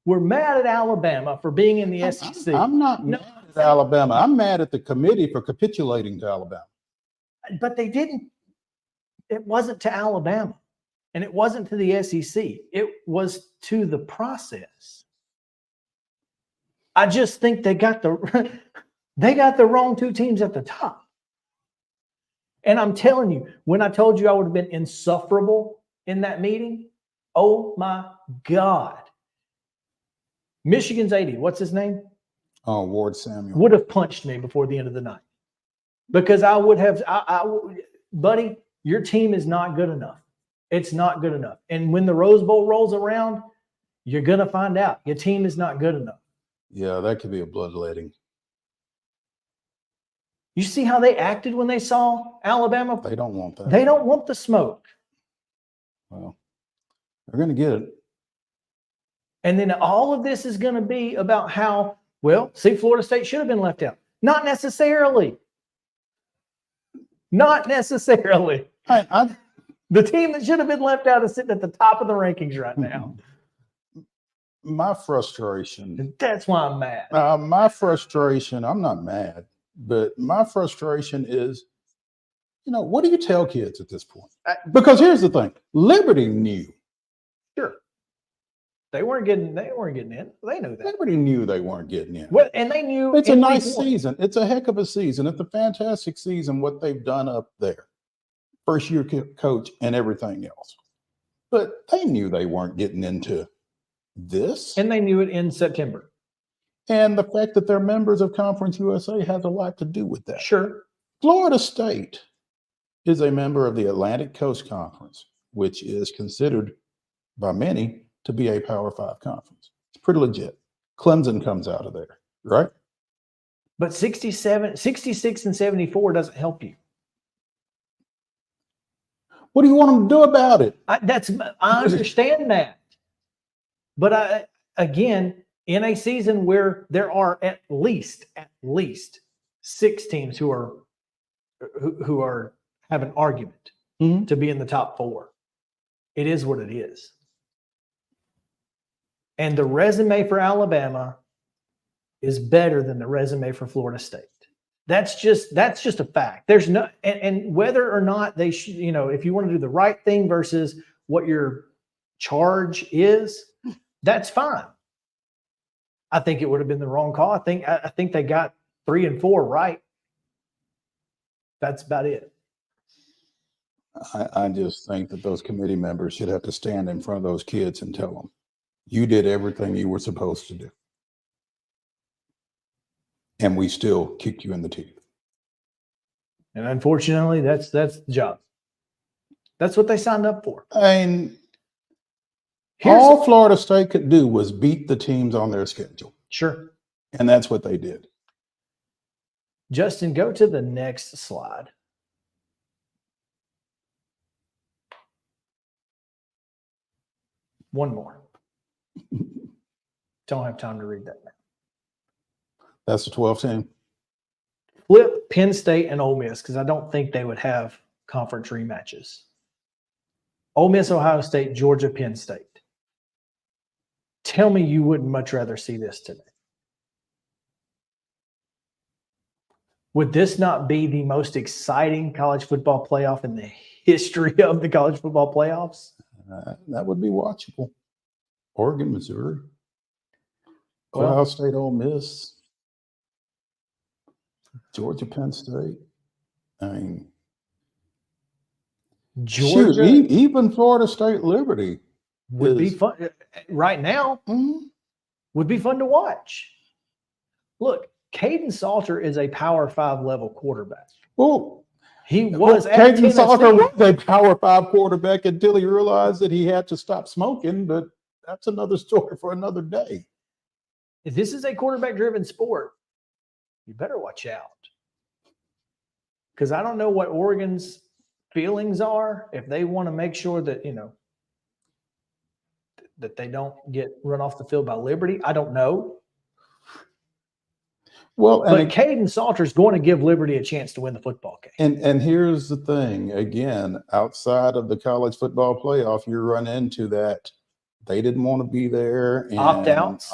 We're mad at Alabama for being in the SEC. I'm not mad at Alabama. I'm mad at the committee for capitulating to Alabama. But they didn't. It wasn't to Alabama. And it wasn't to the SEC. It was to the process. I just think they got the wrong 2 teams at the top. And I'm telling you, when I told you I would have been insufferable in that meeting, oh my God. Michigan's 80, what's his name? Oh, Ward Samuel. Would have punched me before the end of the night. Because I would have, buddy, your team is not good enough. It's not good enough. And when the Rose Bowl rolls around, you're going to find out your team is not good enough. Yeah, that could be a bloodletting. You see how they acted when they saw Alabama? They don't want that. They don't want the smoke. Well, they're going to get it. And then all of this is going to be about how, well, see, Florida State should have been left out. Not necessarily. Not necessarily. The team that should have been left out is sitting at the top of the rankings right now. My frustration. And that's why I'm mad. My frustration, I'm not mad. But my frustration is, what do you tell kids at this point? Because here's the thing: Liberty knew. Sure. They weren't getting in. They knew that. Liberty knew they weren't getting in. Well, and they knew It's a in nice week one. season. It's a heck of a season. It's a fantastic season, what they've done up there. First year coach and everything else. But they knew they weren't getting into this. And they knew it in September. And the fact that they're members of Conference USA has a lot to do with that. Sure. Florida State is a member of the Atlantic Coast Conference, which is considered by many to be a Power 5 conference. It's pretty legit. Clemson comes out of there, right? But 66 and 74 doesn't help you. What do you want them to do about it? I understand that. But again, in a season where there are at least 6 teams who are have an argument to be in the top 4, it is what it is. And the resume for Alabama is better than the resume for Florida State. That's just a fact. There's no, and whether or not they should, if you want to do the right thing versus what your charge is, that's fine. I think it would have been the wrong call. I think they got 3 and 4 right. That's about it. I just think that those committee members should have to stand in front of those kids and tell them, you did everything you were supposed to do. And we still kicked you in the teeth. And unfortunately, that's the job. That's what they signed up for. And all Florida State could do was beat the teams on their schedule. Sure. And that's what they did. Justin, go to the next slide. One more. Don't have time to read that now. That's the 12 team. Flip Penn State and Ole Miss because I don't think they would have conference rematches. Ole Miss, Ohio State, Georgia, Penn State. Tell me you wouldn't much rather see this today. Would this not be the most exciting college football playoff in the history of the college football playoffs? That would be watchable. Oregon, Missouri, Well, Ohio State, Ole Miss, Georgia, Penn State. I mean, Georgia shoot, even Florida State, Liberty would be fun right now. Would be fun to watch. Look, Caden Salter is a Power 5 level quarterback. Well, He was at Caden Tennessee. Salter was a Power 5 quarterback until he realized that he had to stop smoking, but that's another story for another day. If this is a quarterback-driven sport, you better watch out. Because I don't know what Oregon's feelings are if they want to make sure that, that they don't get run off the field by Liberty. I don't know. Well, But Caden Salter is going to give Liberty a chance to win the football game. And here's the thing, again, outside of the college football playoff, you run into that they didn't want to be there. And Opt-outs.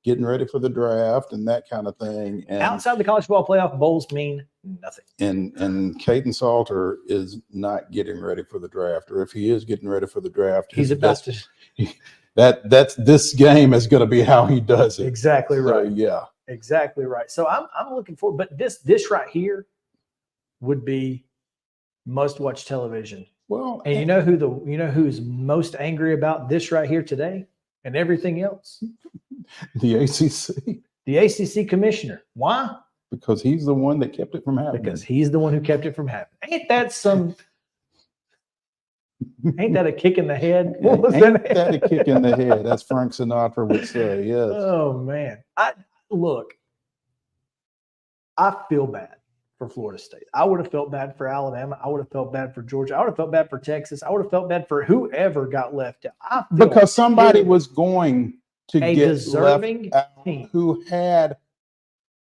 Getting ready for the draft and that kind of thing. And Outside the college football playoff, bowls mean nothing. And Caden Salter is not getting ready for the draft, or if he is getting ready for the draft, He's about to. that's this game is going to be how he does it. Exactly right. So, yeah. Exactly right. So I'm looking forward, but this right here would be must-watch television. Well, And you know who's most angry about this right here today and everything else? the ACC, The ACC commissioner. Why? because he's the one that kept it from happening. Because he's the one who kept it from happening. Ain't that a kick in the head? What was Ain't that? that a kick in the head? As Frank Sinatra would say. Yes. Oh man. I feel bad for Florida State. I would have felt bad for Alabama. I would have felt bad for Georgia. I would have felt bad for Texas. I would have felt bad for whoever got left out. I feel Because somebody terrible. was going to A get deserving left out team. who had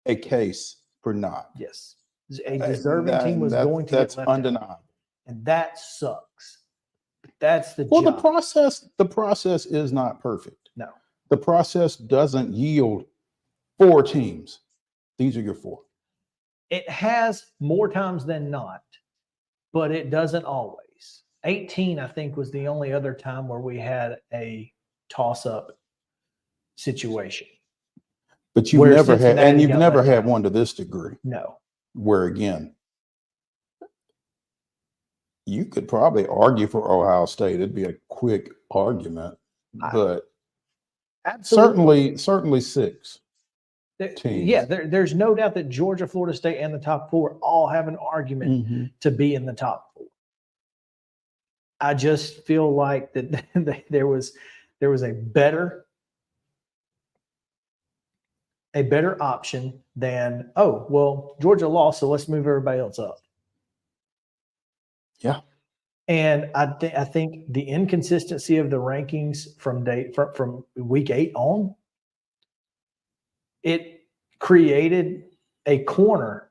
a case for not. Yes. A deserving team was going to that's get left out. undeniable. And that sucks. But that's the Well, job. the process is not perfect. No. The process doesn't yield 4 teams. These are your 4. It has more times than not, but it doesn't always. 18, I think, was the only other time where we had a toss-up situation. But you've Where never had, Cincinnati and you've got never let had down. one to this degree, No. where again, you could probably argue for Ohio State. It'd be a quick argument, but Absolutely. certainly six teams. Yeah, there's no doubt that Georgia, Florida State, and the top four all have an argument Mhm. to be in the top four. I just feel like that there was a better option than, oh, well, Georgia lost, so let's move everybody else up. Yeah. And I think the inconsistency of the rankings from week 8 on, it created a corner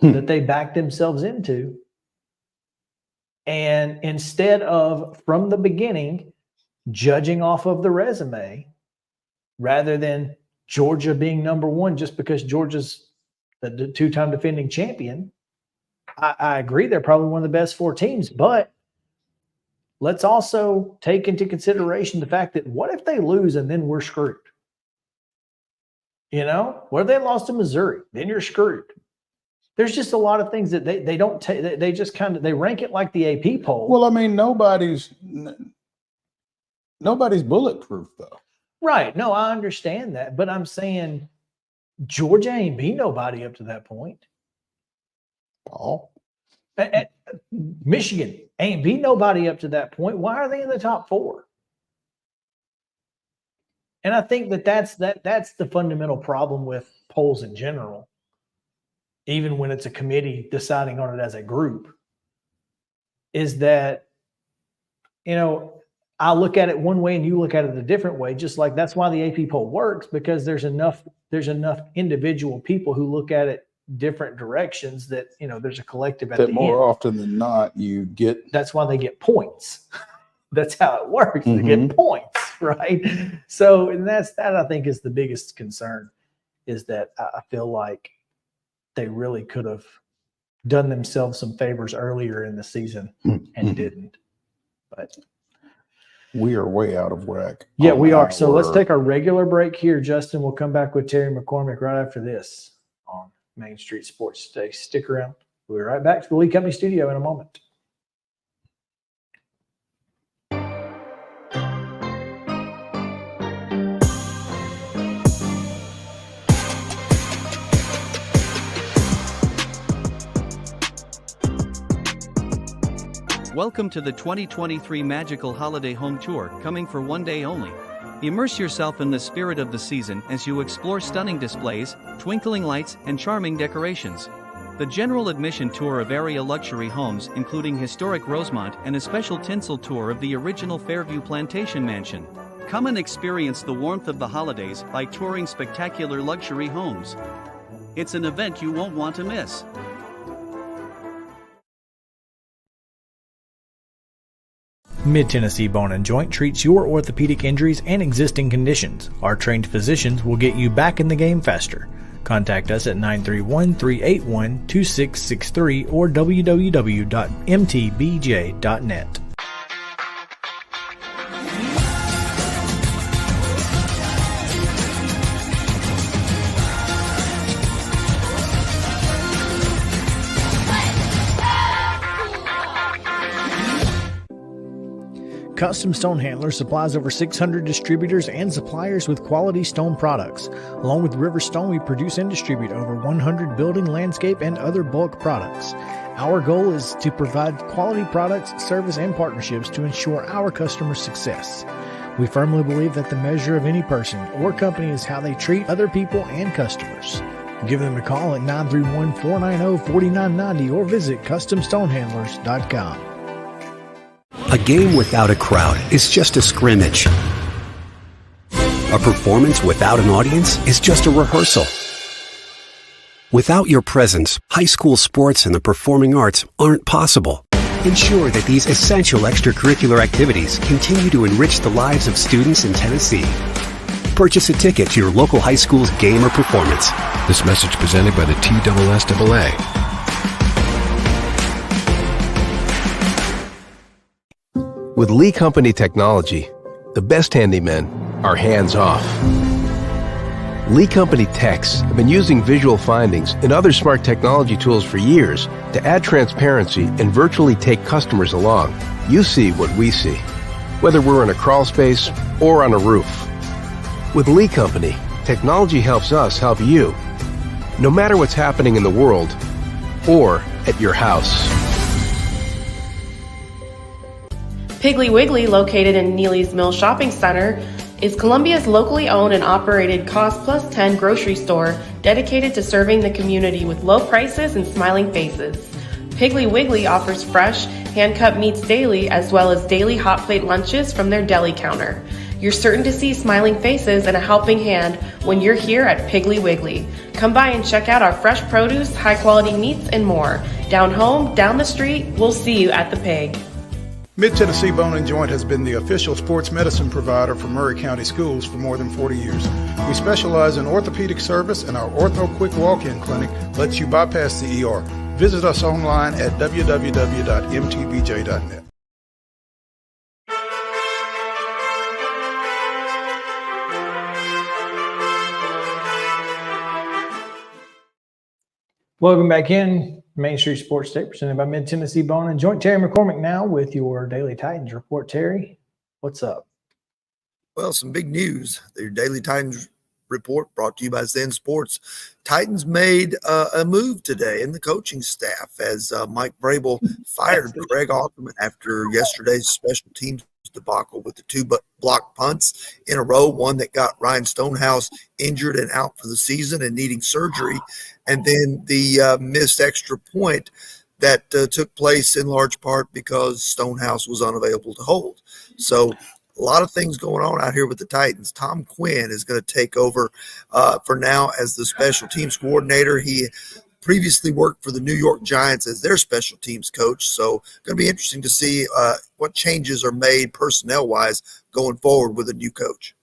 that they backed themselves into. And instead of, from the beginning, judging off of the resume, rather than Georgia being number one just because Georgia's the two-time defending champion, I agree they're probably one of the best 4 teams, but let's also take into consideration the fact that what if they lose and then we're screwed? You know, what if they lost to Missouri? Then you're screwed. There's just a lot of things that they don't take. They just kind of, they rank it like the AP poll. Well, I mean, nobody's bulletproof though. Right. No, I understand that, but I'm saying Georgia ain't beat nobody up to that point. Paul. Michigan ain't beat nobody up to that point. Why are they in the top 4? And I think that's the fundamental problem with polls in general, even when it's a committee deciding on it as a group, is that, you know, I look at it one way and you look at it a different way. Just like that's why the AP poll works, because there's enough individual people who look at it different directions that, you know, there's a collective at That the more end. often than not, you get. That's why they get points. That's how it works. They Mhm. get points, right? So, and that I think is the biggest concern, is that I feel like they really could have done themselves some favors earlier in the season and didn't. But We are way out of whack. yeah, on we are. So let's our- take our regular break here, Justin. We'll come back with Terry McCormick right after this on Main Street Sports Today. Stick around. We'll be right back to the Lee Company studio in a moment. Welcome to the 2023 Magical Holiday Home Tour, coming for one day only. Immerse yourself in the spirit of the season as you explore stunning displays, twinkling lights, and charming decorations. The general admission tour of area luxury homes, including historic Rosemont, and a special tinsel tour of the original Fairview Plantation Mansion. Come and experience the warmth of the holidays by touring spectacular luxury homes. It's an event you won't want to miss. Mid-Tennessee Bone and Joint treats your orthopedic injuries and existing conditions. Our trained physicians will get you back in the game faster. Contact us at 931-381-2663 or www.mtbj.net. Custom Stone Handlers supplies over 600 distributors and suppliers with quality stone products. Along with River Stone, we produce and distribute over 100 building, landscape, and other bulk products. Our goal is to provide quality products, service, and partnerships to ensure our customers' success. We firmly believe that the measure of any person or company is how they treat other people and customers. Give them a call at 931-490-4990 or visit CustomStonehandlers.com. A game without a crowd is just a scrimmage. A performance without an audience is just a rehearsal. Without your presence, high school sports and the performing arts aren't possible. Ensure that these essential extracurricular activities continue to enrich the lives of students in Tennessee. Purchase a ticket to your local high school's game or performance. This message presented by the TSSAA. With Lee Company technology, the best handymen are hands-off. Lee Company techs have been using visual findings and other smart technology tools for years to add transparency and virtually take customers along. You see what we see, whether we're in a crawl space or on a roof. With Lee Company, technology helps us help you, no matter what's happening in the world or at your house. Piggly Wiggly, located in Neely's Mill Shopping Center, is Columbia's locally owned and operated Cost Plus 10 grocery store dedicated to serving the community with low prices and smiling faces. Piggly Wiggly offers fresh, hand-cut meats daily as well as daily hot plate lunches from their deli counter. You're certain to see smiling faces and a helping hand when you're here at Piggly Wiggly. Come by and check out our fresh produce, high-quality meats, and more. Down home, down the street, we'll see you at the Pig. Mid-Tennessee Bone and Joint has been the official sports medicine provider for Murray County Schools for more than 40 years. We specialize in orthopedic service, and our Ortho Quick Walk-In Clinic lets you bypass the ER. Visit us online at www.mtbj.net. Welcome back in. Main Street Sports State presented by Mid-Tennessee Bone and Joint. Terry McCormick now with your Daily Titans report. Terry, what's up? Well, some big news. Their Daily Titans report brought to you by Zen Sports. Titans made a move today in the coaching staff as Mike Vrabel fired Greg Alterman after yesterday's special teams debacle with the two block punts in a row, one that got Ryan Stonehouse injured and out for the season and needing surgery, and then the missed extra point that took place in large part because Stonehouse was unavailable to hold. So a lot of things going on out here with the Titans. Tom Quinn is going to take over for now as the special teams coordinator. He previously worked for the New York Giants as their special teams coach. So going to be interesting to see what changes are made personnel-wise going forward with a new coach.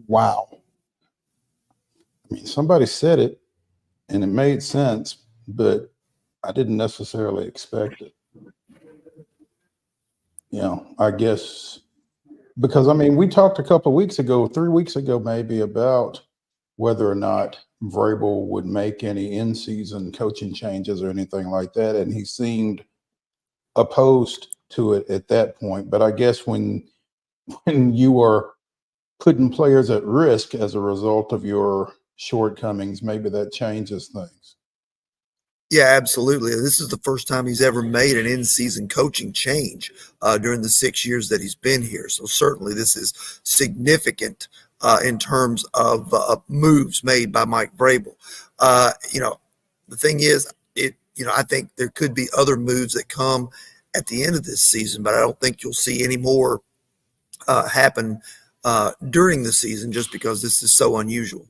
Wow. I mean, somebody said it, and it made sense, but I didn't necessarily expect it. You know, I guess because, I mean, we talked a couple of weeks ago, 3 weeks ago maybe, about whether or not Vrabel would make any in-season coaching changes or anything like that, and he seemed opposed to it at that point. But I guess when you are putting players at risk as a result of your shortcomings, maybe that changes things. Yeah, absolutely. This is the first time he's ever made an in-season coaching change during the 6 years that he's been here. So certainly this is significant in terms of moves made by Mike Vrabel. You know, the thing is, I think there could be other moves that come at the end of this season, but I don't think you'll see any more happen during the season just because this is so unusual.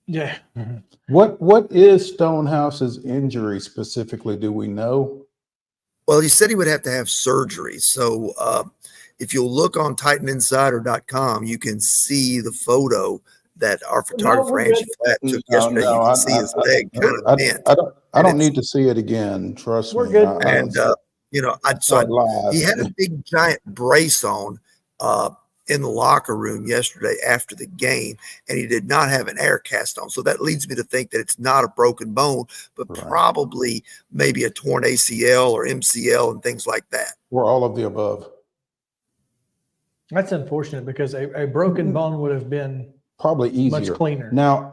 Yeah. What is Stonehouse's injury specifically? Do we know? Well, he said he would have to have surgery. So if you'll look on TitanInsider.com, you can see the photo that our photographer Angie Flatt took yesterday. You can see his leg kind of bent. I don't need to see it again. Trust me. We're good. He had a big giant brace on in the locker room yesterday after the game, and he did not have an air cast on. So that leads me to think that it's not a broken bone, but probably maybe a torn ACL or MCL and things like that. Or all of the above. That's unfortunate because a broken bone would have been probably easier, much cleaner. Now,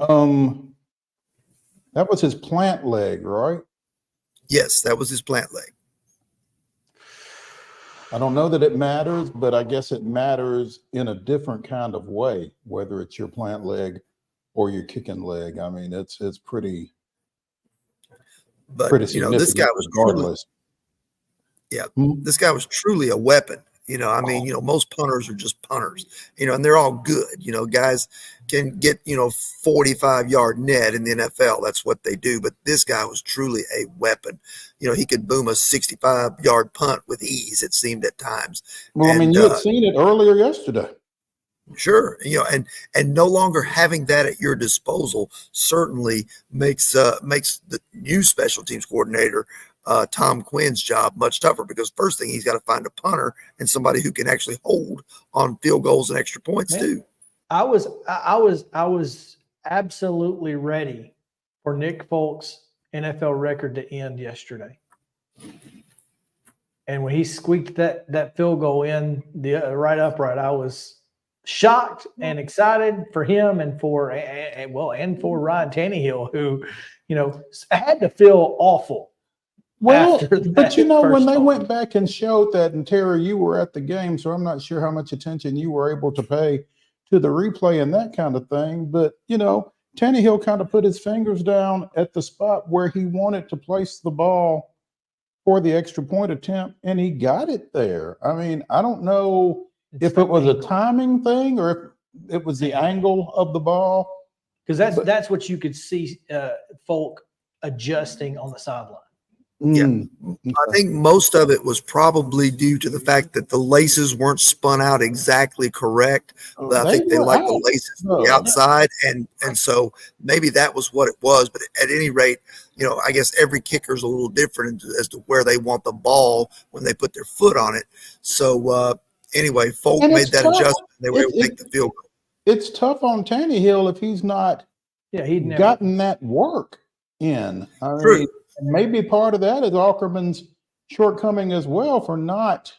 that was his plant leg, right? Yes, that was his plant leg. I don't know that it matters, but I guess it matters in a different kind of way, whether it's your plant leg or your kicking leg. I mean, it's pretty. But this guy was regardless. This guy was truly a weapon I mean, most punters are just punters, and they're all good. Guys can get, 45-yard net in the NFL. That's what they do. But this guy was truly a weapon. He could boom a 65-yard punt with ease, it seemed at times. Well, I mean, you had seen it earlier yesterday. Sure. And no longer having that at your disposal certainly makes the new special teams coordinator, Tom Quinn's job much tougher, because first thing, he's got to find a punter and somebody who can actually hold on field goals and extra points too. I was absolutely ready for Nick Folk's NFL record to end yesterday. And when he squeaked that field goal in the right upright, I was shocked and excited for him and for Ryan Tannehill, who, had to feel awful. Well, but when they went back and showed that, and Terry, you were at the game, so I'm not sure how much attention you were able to pay to the replay and that kind of thing. But, Tannehill kind of put his fingers down at the spot where he wanted to place the ball for the extra point attempt, and he got it there. I mean, I don't know if it was a timing thing or if it was the angle of the ball. Because that's what you could see Folk adjusting on the sideline. Yeah, I think most of it was probably due to the fact that the laces weren't spun out exactly correct. I think they like the laces on the outside, and so maybe that was what it was. But at any rate, I guess every kicker is a little different as to where they want the ball when they put their foot on it. So anyway, Folk made that adjustment. They were able to make the field goal. It's tough on Tannehill if he's not he'd gotten that work in. True. Maybe part of that is Ackerman's shortcoming as well for not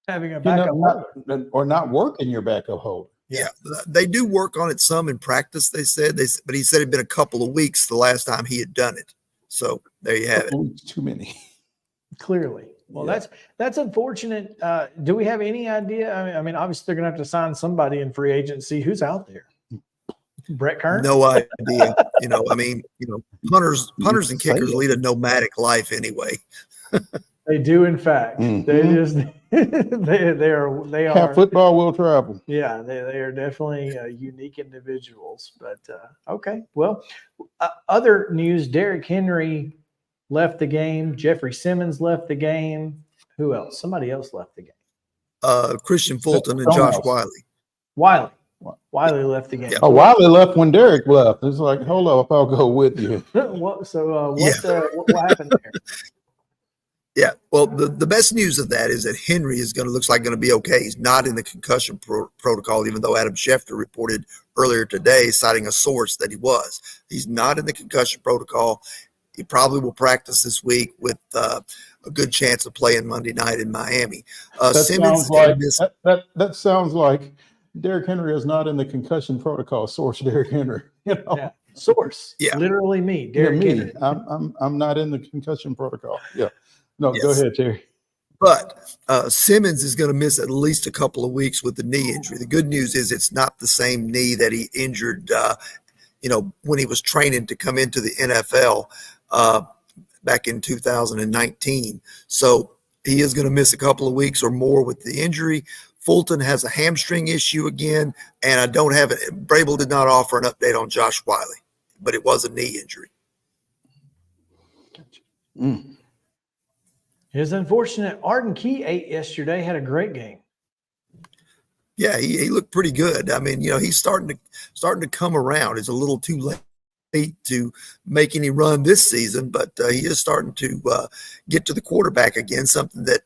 having a backup holder. or not working your backup holder. Yeah, they do work on it some in practice, they said. But he said it'd been a couple of weeks the last time he had done it. So there you have it. Too many. Clearly. Well, that's unfortunate. Do we have any idea? I mean, obviously they're going to have to sign somebody in free agency. Who's out there? Brett Kern? No idea. Punters and kickers lead a nomadic life anyway. They do, in fact. They just they are football will travel. Yeah, they are definitely unique individuals. But okay, well, other news: Derrick Henry left the game. Jeffrey Simmons left the game. Who else? Somebody else left the game. Christian Fulton and Josh Wiley. Wiley left the game. Yeah. Oh, Wiley left when Derrick left. It's like, hold up, I'll go with you. What happened there? Yeah, well, the best news of that is that Henry looks like going to be okay. He's not in the concussion protocol, even though Adam Schefter reported earlier today, citing a source, that he was. He's not in the concussion protocol. He probably will practice this week with a good chance of playing Monday night in Miami. That sounds like Derrick Henry is not in the concussion protocol. Source Derrick Henry. Yeah. Source. Yeah. Literally me. Derrick Henry. I'm not in the concussion protocol. Yeah. No, Go ahead, Terry. But Simmons is going to miss at least a couple of weeks with the knee injury. The good news is it's not the same knee that he injured, when he was training to come into the NFL back in 2019. So he is going to miss a couple of weeks or more with the injury. Fulton has a hamstring issue again, and I don't have it. Brable did not offer an update on Josh Wiley, but it was a knee injury. It's unfortunate. Arden Key ate yesterday, had a great game. Yeah, he looked pretty good. I mean, he's starting to come around. It's a little too late to make any run this season, but he is starting to get to the quarterback again, something that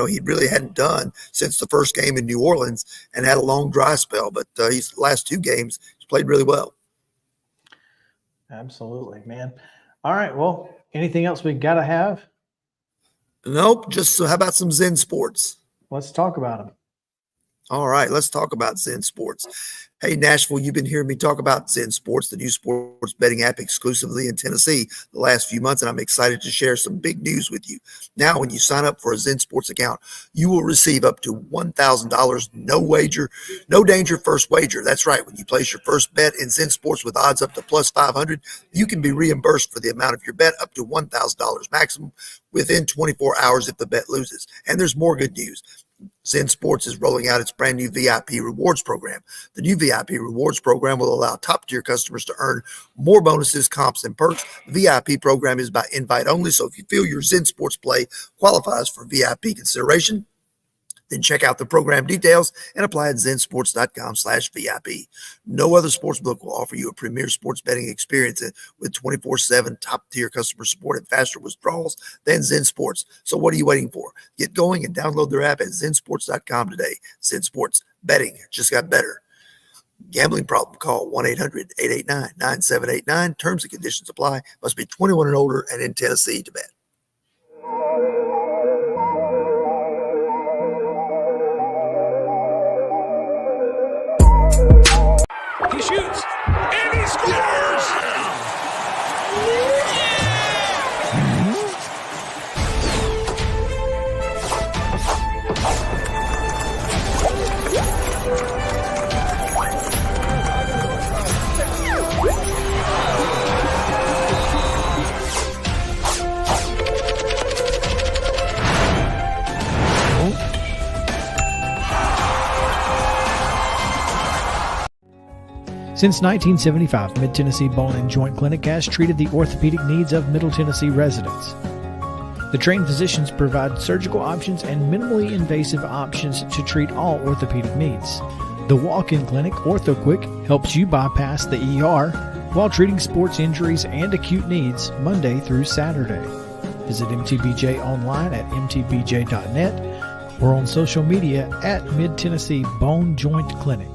he really hadn't done since the first game in New Orleans, and had a long dry spell. But he's last two games he's played really well. Absolutely, man. All right, well, anything else we got to have? Nope. Just how about some Zen Sports? Let's talk about them. All right, let's talk about Zen Sports. Hey, Nashville, you've been hearing me talk about Zen Sports, the new sports betting app exclusively in Tennessee the last few months, and I'm excited to share some big news with you. Now, when you sign up for a Zen Sports account, you will receive up to $1,000, no wager, no danger first wager. That's right. When you place your first bet in Zen Sports with odds up to plus 500, you can be reimbursed for the amount of your bet up to $1,000 maximum within 24 hours if the bet loses. And there's more good news. Zen Sports is rolling out its brand new VIP rewards program. The new VIP rewards program will allow top-tier customers to earn more bonuses, comps, and perks. The VIP program is by invite only, so if you feel your Zen Sports play qualifies for VIP consideration, then check out the program details and apply at zensports.com/VIP. No other sportsbook will offer you a premier sports betting experience with 24/7 top-tier customer support and faster withdrawals than Zen Sports. So what are you waiting for? Get going and download their app at zensports.com today. Zen Sports, betting just got better. Gambling problem? Call 1-800-889-9789. Terms and conditions apply. Must be 21 and older and in Tennessee to bet. He shoots, and he scores! Since 1975, Mid-Tennessee Bone and Joint Clinic has treated the orthopedic needs of Middle Tennessee residents. The trained physicians provide surgical options and minimally invasive options to treat all orthopedic needs. The walk-in clinic, OrthoQuick, helps you bypass the ER while treating sports injuries and acute needs Monday through Saturday. Visit MTBJ online at mtbj.net or on social media at Mid-Tennessee Bone Joint Clinic.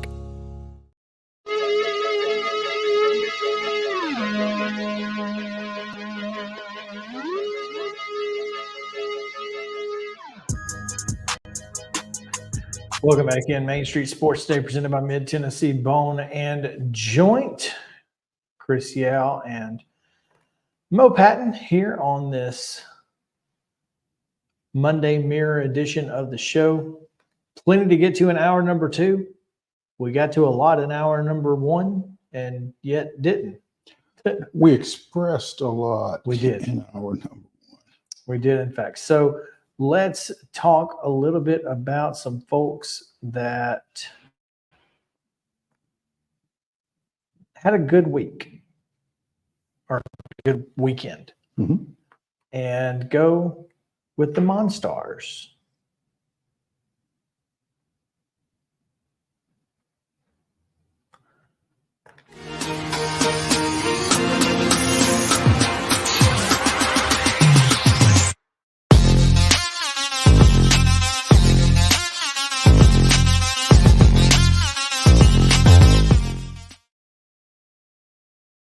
Welcome back in. Main Street Sports Day presented by Mid-Tennessee Bone and Joint. Chris Yao and Mo Patton here on this Monday Mirror edition of the show. Plenty to get to in hour number 2. We got to a lot in hour number 1 and yet didn't. We expressed a lot. We did. In our number 1. We did, in fact. So let's talk a little bit about some folks that had a good week or a good weekend, and go with the Monstars.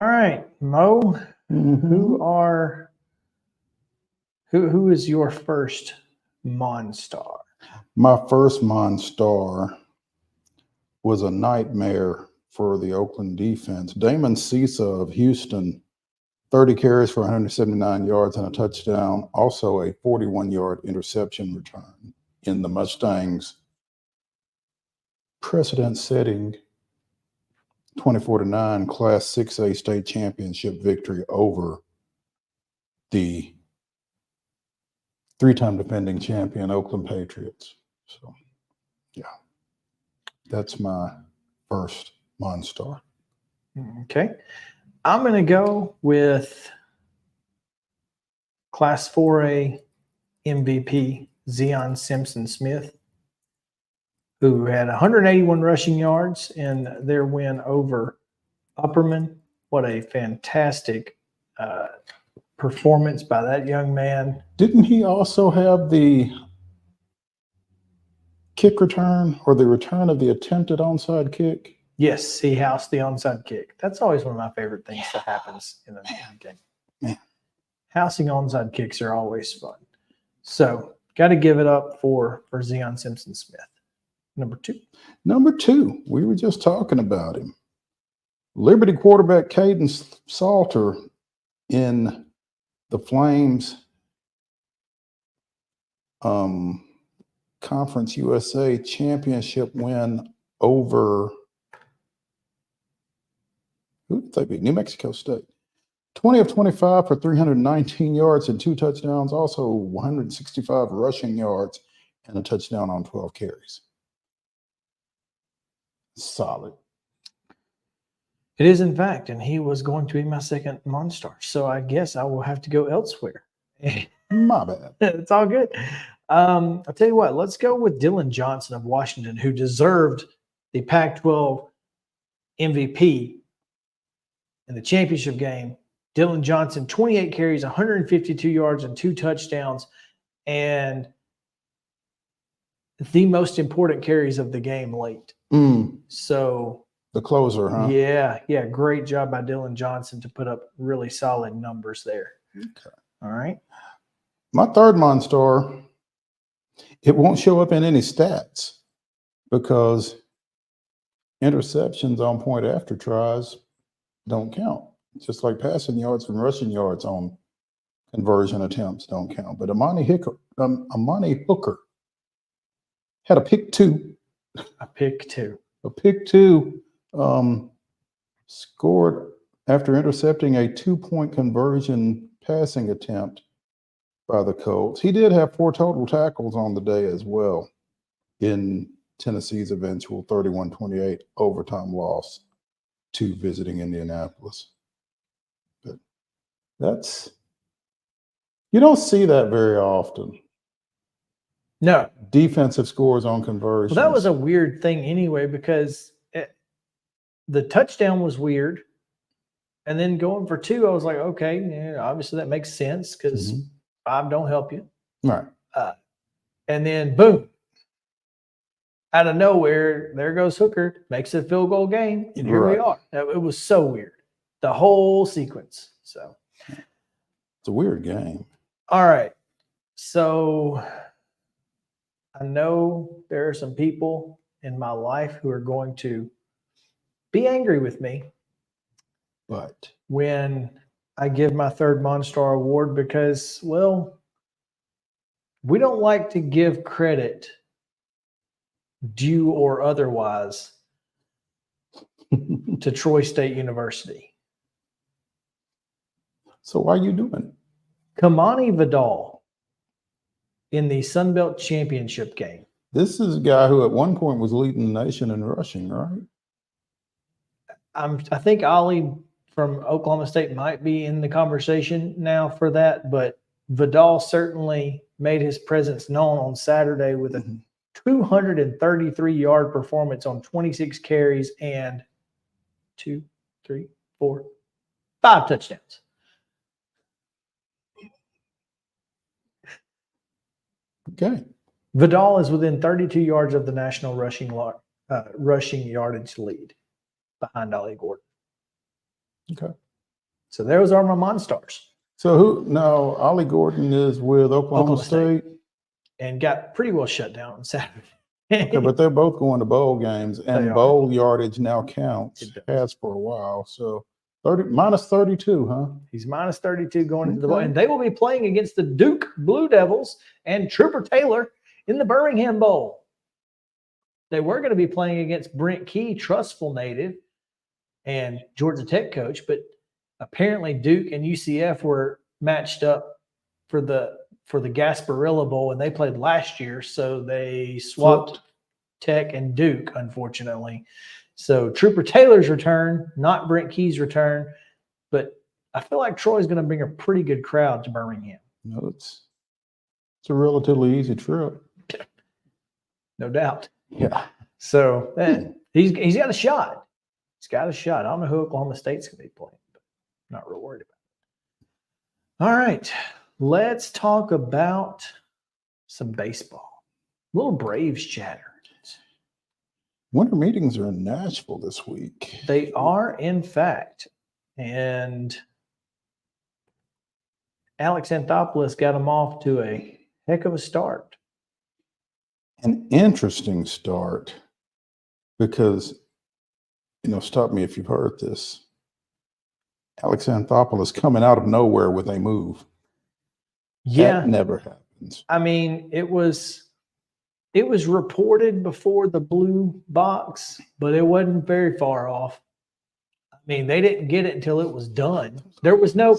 All right, Mo, who is your first Monstar? My first Monstar was a nightmare for the Oakland defense. Damon Cisa of Houston, 30 carries for 179 yards and a touchdown, also a 41-yard interception return in the Mustangs' precedent-setting 24-9 Class 6A state championship victory over the 3-time defending champion Oakland Patriots. So, yeah, that's my first Monstar. Okay. I'm going to go with Class 4A MVP Zion Simpson-Smith, who had 181 rushing yards in their win over Upperman. What a fantastic performance by that young man. Didn't he also have the kick return or the return of the attempted onside kick? Yes, he housed the onside kick. That's always one of my favorite things that happens in the game. Man. Housing onside kicks are always fun. So, got to give it up for Zion Simpson-Smith. Number 2. Number 2, we were just talking about him. Liberty quarterback Caden Salter in the Flames Conference USA championship win over, who did they beat? New Mexico State. 20 of 25 for 319 yards and 2 touchdowns, also 165 rushing yards and a touchdown on 12 carries. Solid. It is, in fact, and he was going to be my second Monstar. So I guess I will have to go elsewhere. My bad. It's all good. I'll tell you what, let's go with Dylan Johnson of Washington, who deserved the Pac-12 MVP in the championship game. Dylan Johnson, 28 carries, 152 yards, and 2 touchdowns, and the most important carries of the game late. So the closer, huh? yeah, great job by Dylan Johnson to put up really solid numbers there. Okay. All right. My third Monstar, it won't show up in any stats because interceptions on point after tries don't count. Just like passing yards and rushing yards on conversion attempts don't count. But Amani Hooker had a pick two. A pick two. Scored after intercepting a 2-point conversion passing attempt by the Colts. He did have 4 total tackles on the day as well in Tennessee's eventual 31-28 overtime loss to visiting Indianapolis. But you don't see that very often. No. Defensive scores on conversions. Well, that was a weird thing anyway, because the touchdown was weird. And then going for 2, I was like, okay, yeah, obviously that makes sense because 5 don't help you. Right. And then boom, out of nowhere, there goes Hooker, makes it a field goal game, and here we are. It was so weird, the whole sequence. So it's a weird game. All right. So I know there are some people in my life who are going to be angry with me. But when I give my third Monstar award, because, well, we don't like to give credit, due or otherwise, to Troy State University. So why are you doing it? Kamani Vidal in the Sun Belt Championship game. This is a guy who at one point was leading the nation in rushing, right? I think Ollie from Oklahoma State might be in the conversation now for that, but Vidal certainly made his presence known on Saturday with a 233-yard performance on 26 carries and 2, 3, 4, 5 touchdowns. Okay. Vidal is within 32 yards of the national rushing yardage lead behind Ollie Gordon. Okay. So those are my Monstars. So Ollie Gordon is with Oklahoma State. And got pretty well shut down on Saturday. Okay, but they're both going to bowl games, and bowl yardage now counts. It has for a while. So minus 32, huh? He's minus 32 going into the bowl. And they will be playing against the Duke Blue Devils and Trooper Taylor in the Birmingham Bowl. They were going to be playing against Brent Key, Trustful native, and Georgia Tech coach, but apparently Duke and UCF were matched up for the Gasparilla Bowl, and they played last year, so they swapped Tech and Duke, unfortunately. So Trooper Taylor's return, not Brent Key's return, but I feel like Troy's going to bring a pretty good crowd to Birmingham. No, it's a relatively easy trip. No doubt. Yeah. So he's got a shot. He's got a shot. I don't know who Oklahoma State's going to be playing, but I'm not real worried about it. All right. Let's talk about some baseball. A little Braves chatter. Winter meetings are in Nashville this week. They are, in fact. And Alex Anthopoulos got them off to a heck of a start. An interesting start because, stop me if you've heard this. Alex Anthopoulos coming out of nowhere with a move. Yeah. That never happens. I mean, it was reported before the blue box, but it wasn't very far off. I mean, they didn't get it until it was done. There was no,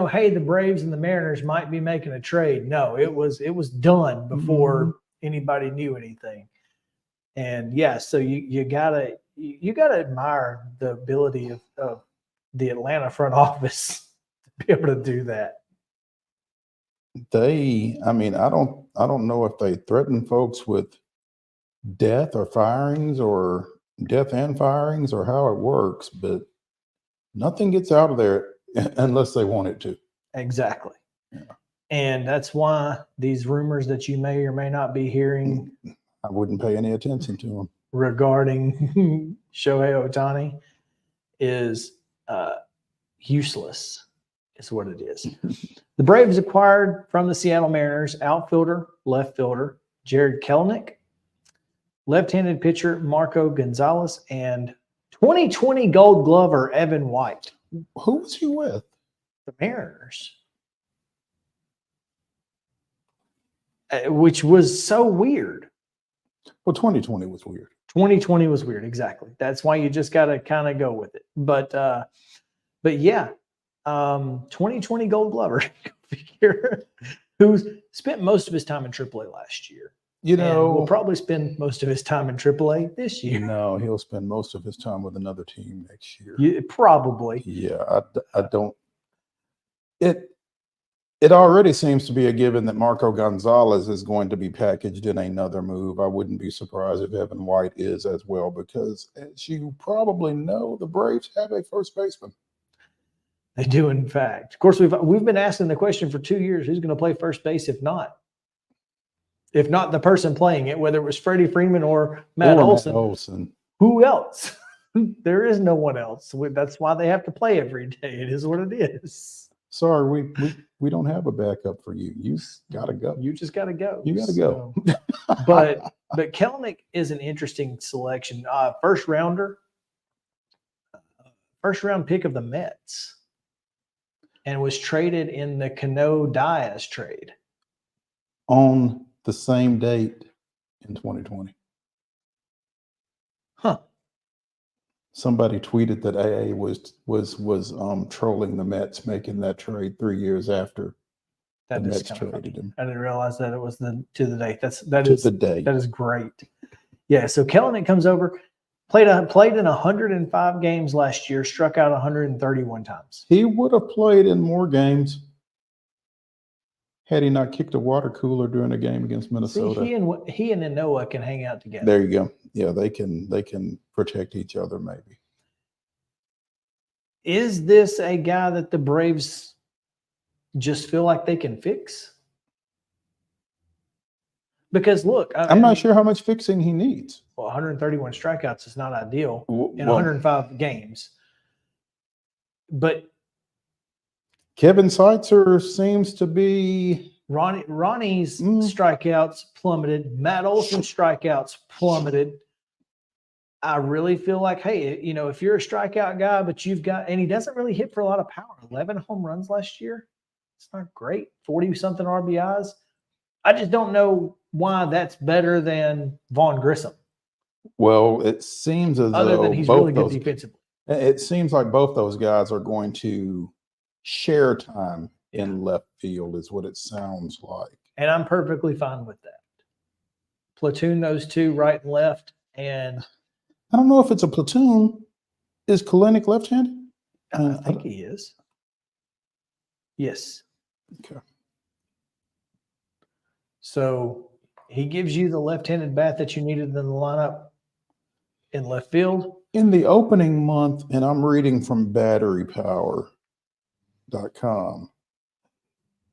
hey, the Braves and the Mariners might be making a trade. No, it was done before anybody knew anything. And yeah, so you gotta admire the ability of the Atlanta front office to be able to do that. I mean, I don't know if they threaten folks with death or firings or death and firings or how it works, but nothing gets out of there unless they want it to. Exactly. Yeah. And that's why these rumors that you may or may not be hearing I wouldn't pay any attention to them. regarding Shohei Ohtani is useless, is what it is. The Braves acquired from the Seattle Mariners outfielder, left fielder Jared Kelenic, left-handed pitcher Marco Gonzalez, and 2020 Gold Glover Evan White. Who was he with? The Mariners. Which was so weird. Well, 2020 was weird. 2020 was weird, exactly. That's why you just got to kind of go with it. But yeah, 2020 Gold Glover, who's spent most of his time in AAA last year. You know, will probably spend most of his time in AAA this year. No, he'll spend most of his time with another team next year. Probably. Yeah, I don't. It already seems to be a given that Marco Gonzalez is going to be packaged in another move. I wouldn't be surprised if Evan White is as well, because as you probably know, the Braves have a first baseman. They do, in fact. Of course, we've been asking the question for 2 years: who's going to play first base? If not the person playing it, whether it was Freddie Freeman or Matt Olson. Who else? There is no one else. That's why they have to play every day. It is what it is. Sorry, we don't have a backup for you. You gotta go. You just gotta go. You gotta go. But Kelenic is an interesting selection. First round pick of the Mets, and was traded in the Cano Diaz trade On the same date in 2020. Huh. Somebody tweeted that AA was trolling the Mets, making that trade 3 years after that the is Mets traded him. I didn't realize that it was to the date. That is great. Yeah. So Kelenic comes over, played in 105 games last year, struck out 131 times. He would have played in more games had he not kicked a water cooler during a game against Minnesota. See, he and Noah can hang out together. There you go. Yeah, they can protect each other, maybe. Is this a guy that the Braves just feel like they can fix? Because look, I'm not sure how much fixing he needs. Well, 131 strikeouts is not ideal in 105 games. But Kevin Seitzer seems to be Ronnie's strikeouts plummeted. Matt Olson's strikeouts plummeted. I really feel like, hey, if you're a strikeout guy, but and he doesn't really hit for a lot of power. 11 home runs last year. It's not great. 40-something RBIs. I just don't know why that's better than Vaughn Grissom. Well, it seems as other though than he's really good defensively. It seems like both those guys are going to share time in left field, is what it sounds like. And I'm perfectly fine with that. Platoon those two right and left. And I don't know if it's a platoon. Is Kelenic left-handed? I think he is. Yes. Okay. So he gives you the left-handed bat that you needed in the lineup in left field. In the opening month, and I'm reading from batterypower.com,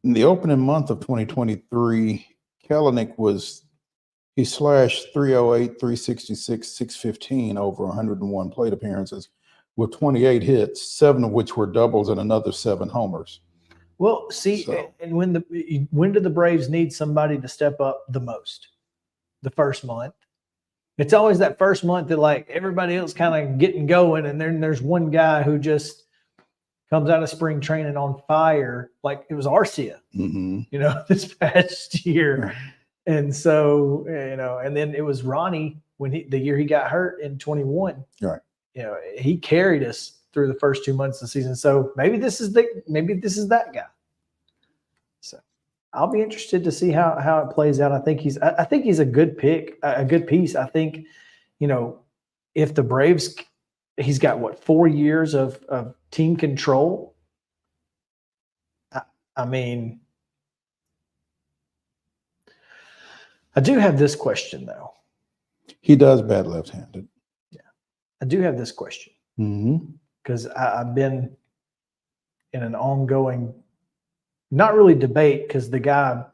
in the opening month of 2023, Kelenic he slashed 308, 366, 615 over 101 plate appearances with 28 hits, 7 of which were doubles and another 7 homers. Well, see, and when do the Braves need somebody to step up the most? The first month. It's always that first month that like everybody else kind of getting going, and then there's one guy who just comes out of spring training on fire, like it was Arcia, this past year. And so, and then it was Ronnie the year he got hurt in 21. Right. He carried us through the first 2 months of the season. So maybe this is that guy. So I'll be interested to see how it plays out. I think he's a good pick, a good piece. I think, if the Braves, he's got what, 4 years of team control. I mean, I do have this question though. He does bat left-handed. Yeah, I do have this question because I've been in an ongoing, not really debate, because the guy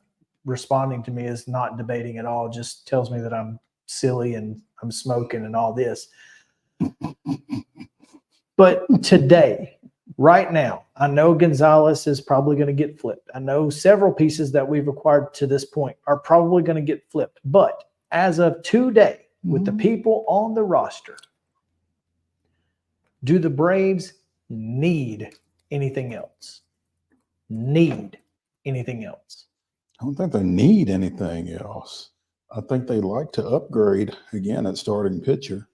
responding to me is not debating at all, just tells me that I'm silly and I'm smoking and all this. But today, right now, I know Gonzalez is probably going to get flipped. I know several pieces that we've acquired to this point are probably going to get flipped. But as of today, with the people on the roster, do the Braves need anything else? Need anything else? I don't think they need anything else. I think they like to upgrade again at starting pitcher,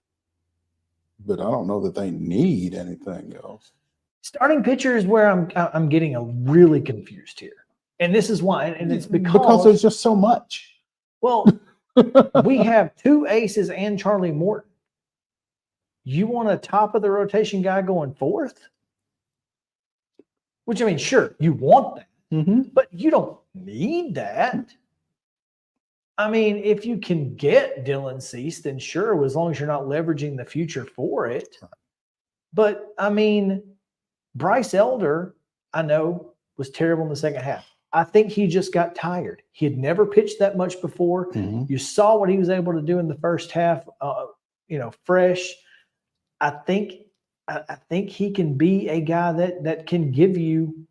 but I don't know that they need anything else. Starting pitcher is where I'm getting really confused here, and this is why, and it's because there's just so much. Well, we have 2 aces and Charlie Morton. You want a top of the rotation guy going 4th? Which, I mean, sure, you want that, but you don't need that. I mean, if you can get Dylan Cease, then sure, as long as you're not leveraging the future for it. But, I mean, Bryce Elder, I know, was terrible in the second half. I think he just got tired. He had never pitched that much before. You saw what he was able to do in the first half, fresh. I think he can be a guy that can give you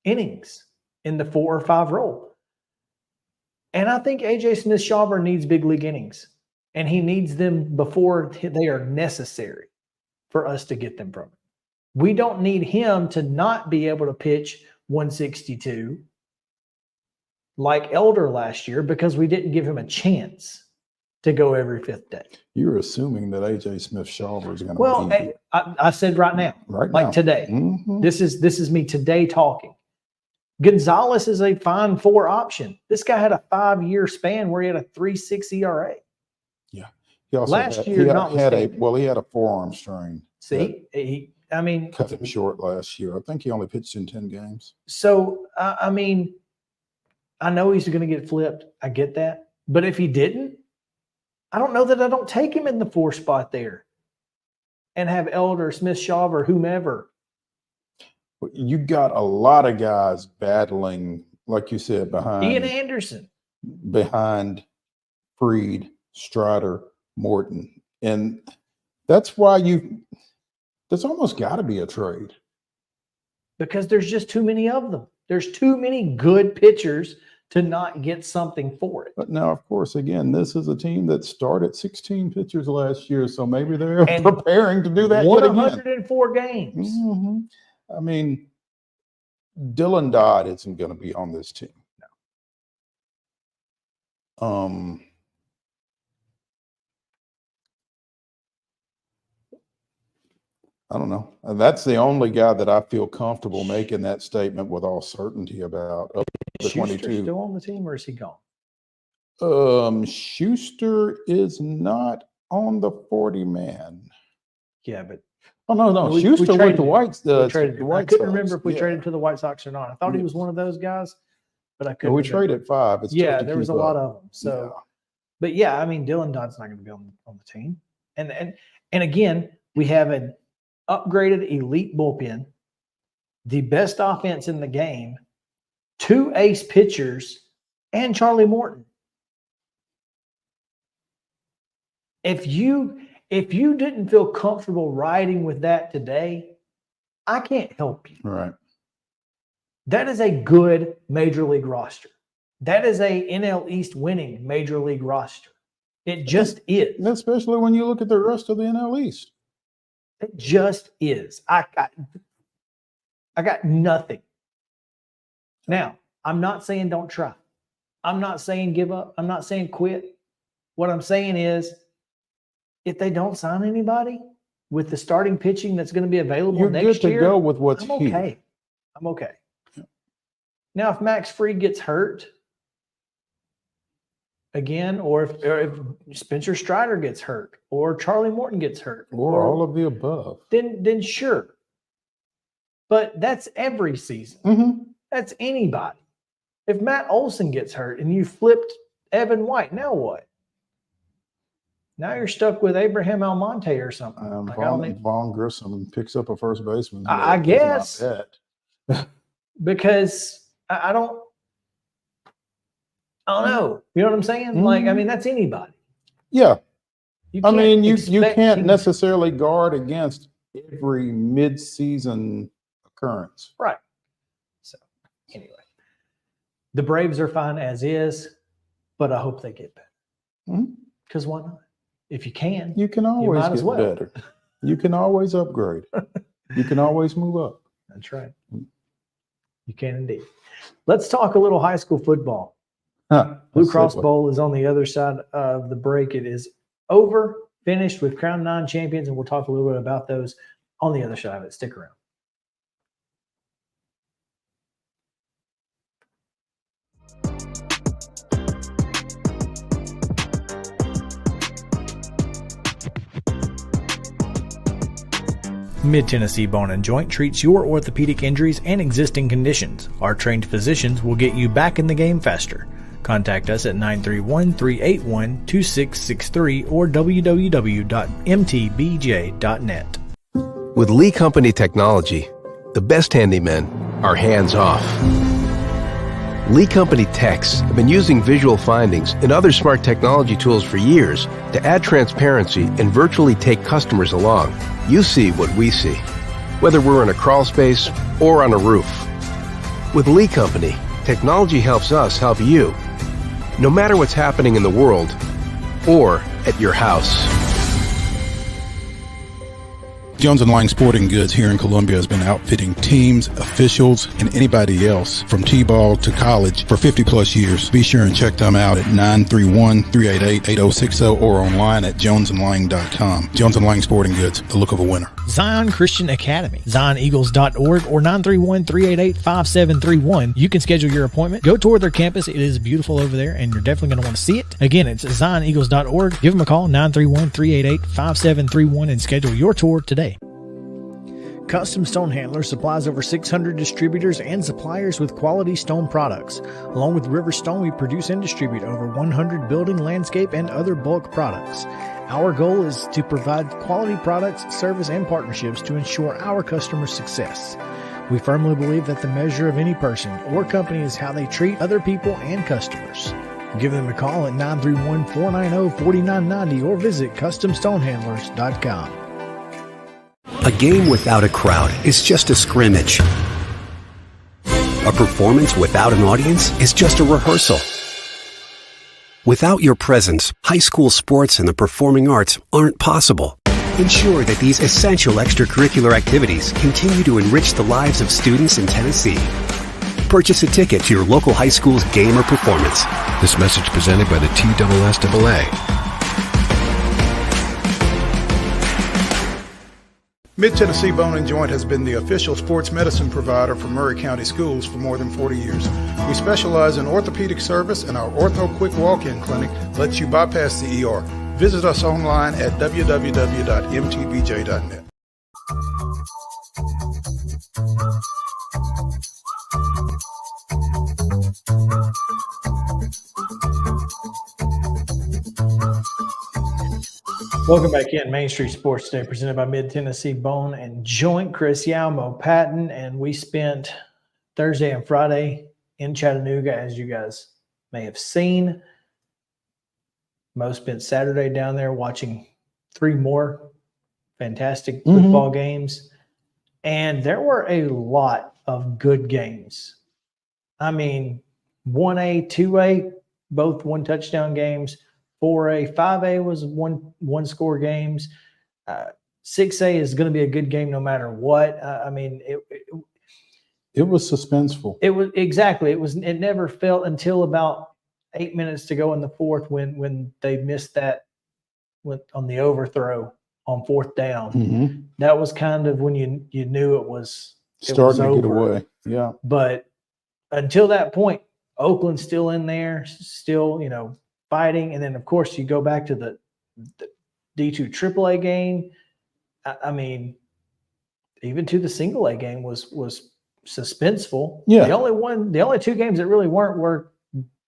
innings in the 4 or 5 role. And I think AJ Smith-Shawver needs big league innings, and he needs them before they are necessary for us to get them from it. We don't need him to not be able to pitch 162 like Elder last year because we didn't give him a chance to go every 5th day. You're assuming that AJ Smith-Shawver is going to Well, be I said right now, now. Today. This is me today talking. Gonzalez is a fine 4 option. This guy had a 5-year span where he had a 3.6 ERA. Yeah. He also Last had, year, he notwithstanding. he had a forearm strain. See, I mean, Cut him short last year. I think he only pitched in 10 games. So, I mean, I know he's going to get flipped. I get that. But if he didn't, I don't know that I don't take him in the 4 spot there and have Elder, Smith-Shawver, whomever. You got a lot of guys battling, like you said, Ian Anderson, behind Freed, Strider, Morton. And that's why there's almost got to be a trade. Because there's just too many of them. There's too many good pitchers to not get something for it. But now, of course, again, this is a team that started 16 pitchers last year, so maybe they're preparing to do that yet again. 104 games. I mean, Dylan Dodd isn't going to be on this team. No. I don't know. And that's the only guy that I feel comfortable making that statement with all certainty about. Is The 22. Schuster still on the team, or is he gone? Schuster is not on the 40-man. Yeah, but no. Schuster went to White. I couldn't remember if we traded to the White Sox or not. I thought he was one of those guys, but I couldn't. We traded 5. It's there was a lot of them. So, but yeah, I mean, Dylan Dodd's not going to be on the team, and again, we have an upgraded elite bullpen, the best offense in the game, 2 ace pitchers, and Charlie Morton. If you didn't feel comfortable riding with that today, I can't help you. Right. That is a good major league roster. That is a NL East winning major league roster. It just is. And especially when you look at the rest of the NL East. It just is. I got nothing. Now, I'm not saying don't try. I'm not saying give up. I'm not saying quit. What I'm saying is, if they don't sign anybody with the starting pitching that's going to be available You're next good year, to go with what's I'm here. okay. I'm okay. Yeah. Now, if Max Fried gets hurt again, or if Spencer Strider gets hurt, or Charlie Morton gets hurt, Or all of the above. then sure. But that's every season. Mm-hmm. That's anybody. If Matt Olson gets hurt and you flipped Evan White, now what? Now you're stuck with Abraham Almonte or something. Vaughn Grissom picks up a first baseman. I guess. Because I don't know. You know what I'm saying? Mm-hmm. Like, I mean, that's anybody. Yeah. You can't necessarily guard against every mid-season occurrence. Right. So anyway, the Braves are fine as is, but I hope they get better. Because why not? If you can, You can always might get as well. better. You can always upgrade. You can always move up. That's right. You can indeed. Let's talk a little high school football. Blue Cross Bowl is on the other side of the break. It is over, finished with Crown 9 champions, and we'll talk a little bit about those on the other side of it. Stick around. Mid-Tennessee Bone and Joint treats your orthopedic injuries and existing conditions. Our trained physicians will get you back in the game faster. Contact us at 931-381-2663 or www.mtbj.net. With Lee Company technology, the best handymen are hands-off. Lee Company techs have been using visual findings and other smart technology tools for years to add transparency and virtually take customers along. You see what we see, whether we're in a crawl space or on a roof. With Lee Company, technology helps us help you, no matter what's happening in the world or at your house. Jones & Lang Sporting Goods here in Columbia has been outfitting teams, officials, and anybody else from T-ball to college for 50 plus years. Be sure and check them out at 931-388-8060 or online at jonesandlang.com. Jones & Lang Sporting Goods, the look of a winner. Zion Christian Academy, zioneagles.org or 931-388-5731. You can schedule your appointment. Go tour their campus. It is beautiful over there, and you're definitely going to want to see it. Again, it's zioneagles.org. Give them a call, 931-388-5731, and schedule your tour today. Custom Stone Handler supplies over 600 distributors and suppliers with quality stone products. Along with River Stone, we produce and distribute over 100 building, landscape, and other bulk products. Our goal is to provide quality products, service, and partnerships to ensure our customers' success. We firmly believe that the measure of any person or company is how they treat other people and customers. Give them a call at 931-490-4990 or visit CustomStonehandlers.com. A game without a crowd is just a scrimmage. A performance without an audience is just a rehearsal. Without your presence, high school sports and the performing arts aren't possible. Ensure that these essential extracurricular activities continue to enrich the lives of students in Tennessee. Purchase a ticket to your local high school's game or performance. This message presented by the TSSAA. Mid-Tennessee Bone & Joint has been the official sports medicine provider for Murray County Schools for more than 40 years. We specialize in orthopedic service, and our Ortho Quick Walk-In Clinic lets you bypass the ER. Visit us online at www.mtbj.net. Welcome back in Main Street Sports Day, presented by Mid-Tennessee Bone and Joint. Chris Yalmo, Patton, and we spent Thursday and Friday in Chattanooga, as you guys may have seen. Mo spent Saturday down there watching 3 more fantastic football games, and there were a lot of good games. I mean, 1A, 2A, both 1-touchdown games. 4A, 5A was one score games. 6A is going to be a good game no matter what. I mean, it was suspenseful. It was exactly. It never felt until about 8 minutes to go in the fourth when they missed that on the overthrow on 4th down. That was kind of when you knew it was starting to over. get away. Yeah, but until that point, Oakland's still in there, still, fighting. And then, of course, you go back to the D2 AAA game. I mean, even to the single A game was suspenseful. Yeah. The only two games that really weren't were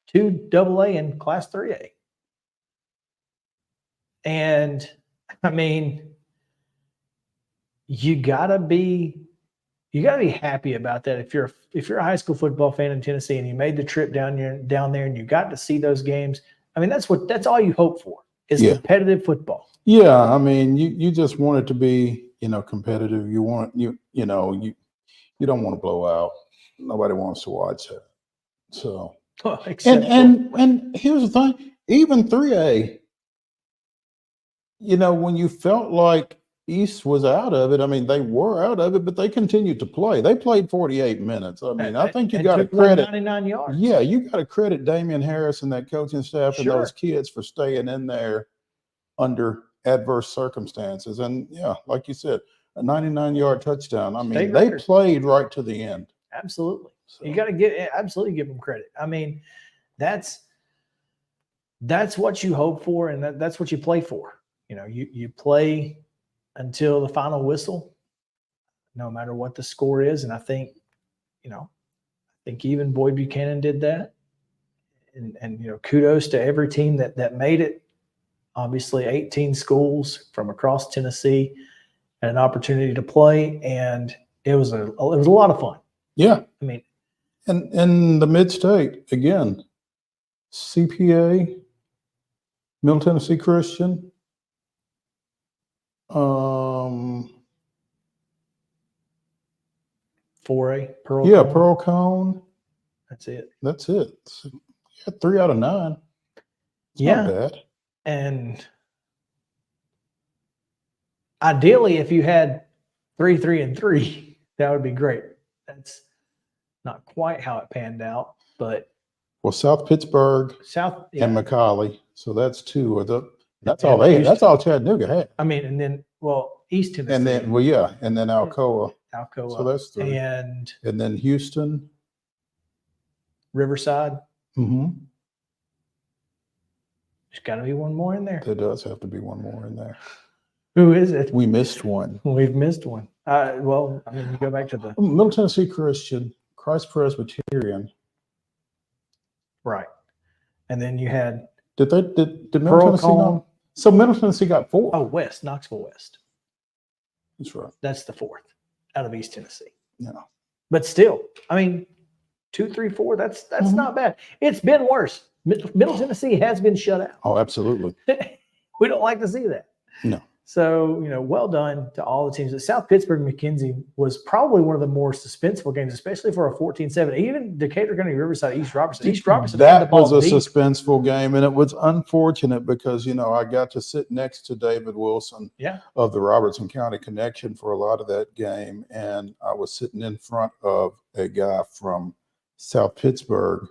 2 AA and Class 3A. And I mean, you gotta be happy about that if you're a high school football fan in Tennessee and you made the trip down there and you got to see those games. I mean, that's all you hope for is competitive football. Yeah, I mean, you just want it to be, competitive. You want you don't want to blow out. Nobody wants to watch that. So and here's the thing, even 3A, when you felt like East was out of it, I mean, they were out of it, but they continued to play. They played 48 minutes. I mean, I think you got to credit 99 yards. Yeah, you got to credit Damian Harris and that coaching staff and those kids for staying in there under adverse circumstances. And yeah, like you said, a 99-yard touchdown. I mean, they played right to the end. Absolutely. So you got to absolutely give them credit. I mean, that's what you hope for, and that's what you play for. You play until the final whistle, no matter what the score is. And I think even Boyd Buchanan did that. And kudos to every team that made it. Obviously, 18 schools from across Tennessee had an opportunity to play, and it was a lot of fun. Yeah. I mean, and in the mid-state, again, CPA, Middle Tennessee Christian, 4A, Pearl. Yeah, Cone. Pearl Cone. That's it. So, 3 out of 9. It's not bad. And ideally, if you had 3, 3, and 3, that would be great. That's not quite how it panned out, but South Pittsburgh and McCollie. So that's 2 of the. That's all they had. That's all Chattanooga had. I mean, and then East Tennessee, and then and then Alcoa. So that's 3. and then Houston, Riverside. Mm-hmm. There's got to be one more in there. There does have to be one more in there. Who is it? We missed one. We've missed one. Well, I mean, you go back to the Middle Tennessee Christian, Christ Presbyterian. Right. And then you had Did Middle Tennessee not? So Middle Tennessee got 4. Oh, Knoxville West. That's right. That's the 4th out of East Tennessee. Yeah. But still, I mean, 2, 3, 4. That's not bad. It's been worse. Middle Tennessee has been shut out. Oh, absolutely. We don't like to see that. No. So, well done to all the teams. South Pittsburgh-McKenzie was probably one of the more suspenseful games, especially for a 14-7. Even Decatur County, Riverside, East Robertson. That was a suspenseful game, and it was unfortunate because, I got to sit next to David Wilson of the Robertson County Connection for a lot of that game, and I was sitting in front of a guy from South Pittsburgh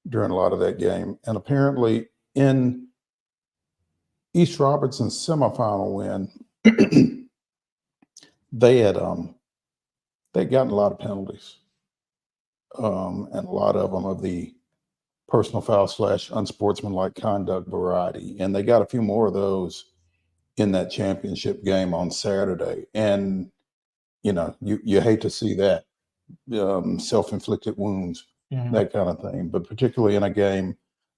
during a lot of that game. And apparently in East Robertson's semifinal win, they'd gotten a lot of penalties, and a lot of them of the personal foul / unsportsmanlike conduct variety. And they got a few more of those in that championship game on Saturday. And, you hate to see that, self-inflicted wounds, that kind of thing, but particularly in a game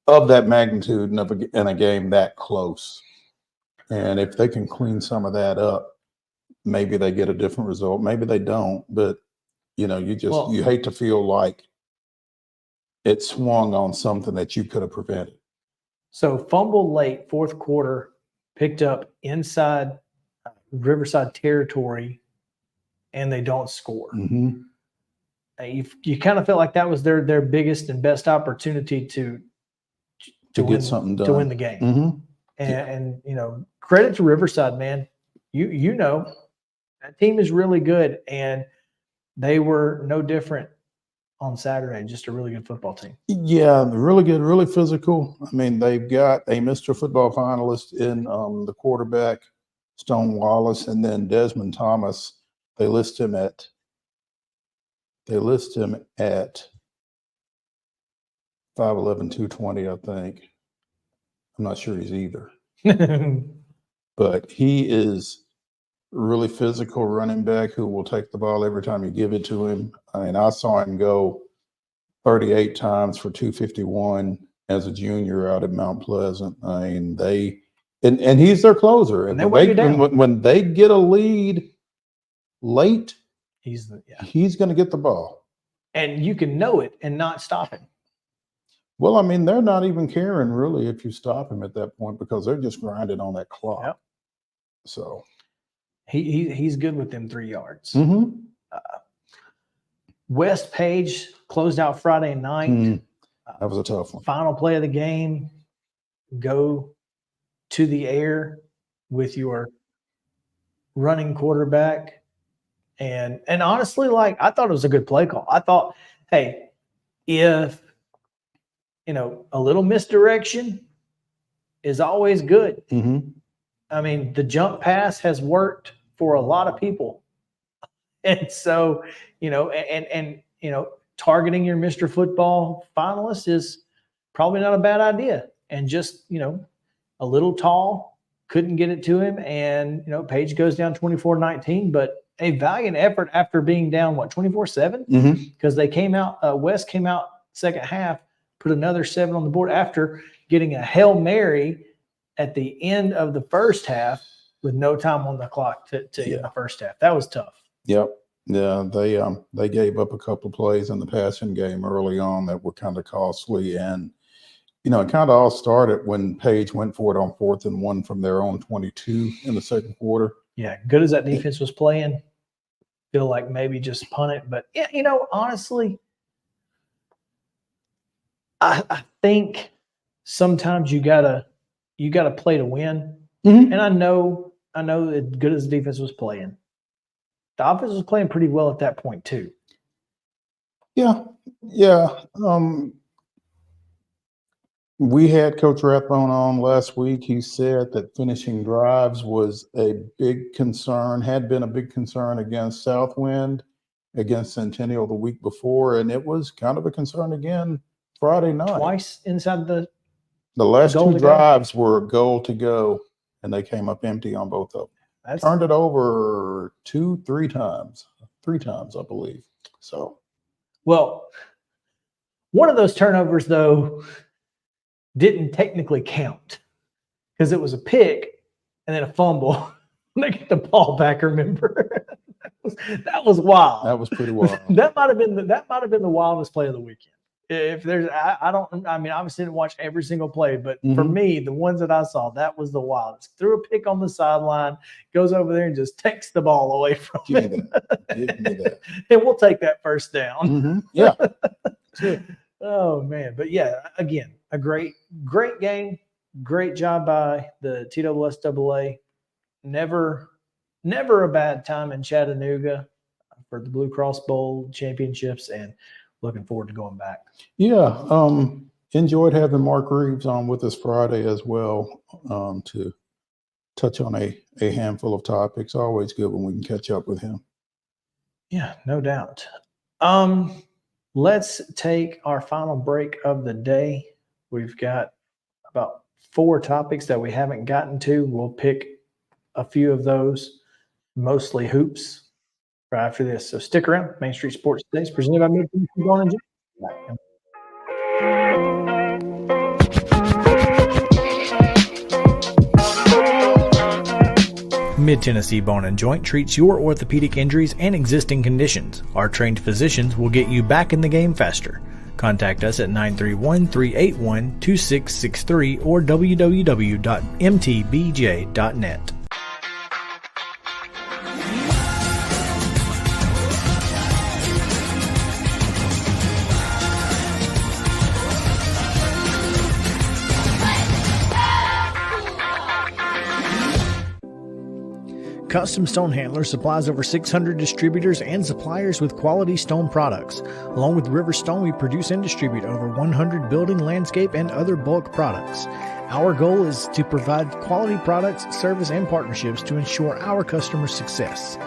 of that magnitude and in a game that close. And if they can clean some of that up, maybe they get a different result. Maybe they don't, but you hate to feel like it swung on something that you could have prevented. So fumble late, 4th quarter, picked up inside Riverside territory, and they don't score. Mm-hmm. You kind of felt like that was their biggest and best opportunity to get something done, to win the game. Mm-hmm. And credit to Riverside, man. That team is really good, and they were no different on Saturday. Just a really good football team. Yeah, really good, really physical. I mean, they've got a Mr. Football finalist in the quarterback, Stone Wallace, and then Desmond Thomas. They list him at 5'11", 220, I think. I'm not sure he's either. But he is really physical running back who will take the ball every time you give it to him. I mean, I saw him go 38 times for 251 as a junior out at Mount Pleasant. I mean, and he's their closer. And they weigh you down. When they get a lead late, he's going to get the ball. And you can know it and not stop him. Well, I mean, they're not even caring really if you stop him at that point because they're just grinding on that clock. Yep. So he's good with them 3 yards. Mm-hmm. West Page closed out Friday night. That was a tough one. Final play of the game. Go to the air with your running quarterback. And honestly, like, I thought it was a good play call. I thought, hey, if, a little misdirection is always good. Mm-hmm. I mean, the jump pass has worked for a lot of people. And so, targeting your Mr. Football finalist is probably not a bad idea. And just, a little tall, couldn't get it to him. And, Page goes down 24-19, but a valiant effort after being down, 24-7? Because they came out, West came out second half, put another 7 on the board after getting a Hail Mary at the end of the first half with no time on the clock to end the first half. That was tough. Yep. Yeah, they gave up a couple of plays in the passing game early on that were kind of costly. And, it kind of all started when Page went for it on 4th and 1 from their own 22 in the second quarter. Yeah, good as that defense was playing, feel like maybe just punt it. But, honestly, I think sometimes you gotta play to win. Mm-hmm. And I know that good as the defense was playing, the offense was playing pretty well at that point too. Yeah. We had Coach Rathbone on last week. He said that finishing drives was a big concern, had been a big concern against Southwind, against Centennial the week before, and it was kind of a concern again Friday night. Twice inside the last 2 drives were a goal to go, and they came up empty on both of them. Turned it over 2-3 times. 3 times, I believe. So, well, one of those turnovers, though, didn't technically count because it was a pick and then a fumble. They get the ball back, remember? that was wild. That was pretty wild. that might have been the wildest play of the weekend. If there's, I mean, obviously didn't watch every single play, but for me, the ones that I saw, that was the wildest. Threw a pick on the sideline, goes over there and just takes the ball away from Give him. me that. And we'll take that first down. Yeah. Oh man. But yeah, again, a great game. Great job by the TSSAA. Never a bad time in Chattanooga for the Blue Cross Bowl championships, and looking forward to going back. Yeah. Enjoyed having Mark Reeves on with us Friday as well, to touch on a handful of topics. Always good when we can catch up with him. Yeah, no doubt. Let's take our final break of the day. We've got about 4 topics that we haven't gotten to. We'll pick a few of those, mostly hoops, right after this. So stick around. Main Street Sports Today is presented by Mid-Tennessee Bone and Joint. Mid-Tennessee Bone and Joint treats your orthopedic injuries and existing conditions. Our trained physicians will get you back in the game faster. Contact us at 931-381-2663 or www.mtbj.net. Custom Stone Handler supplies over 600 distributors and suppliers with quality stone products. Along with River Stone, we produce and distribute over 100 building, landscape, and other bulk products. Our goal is to provide quality products, service, and partnerships to ensure our customers' success.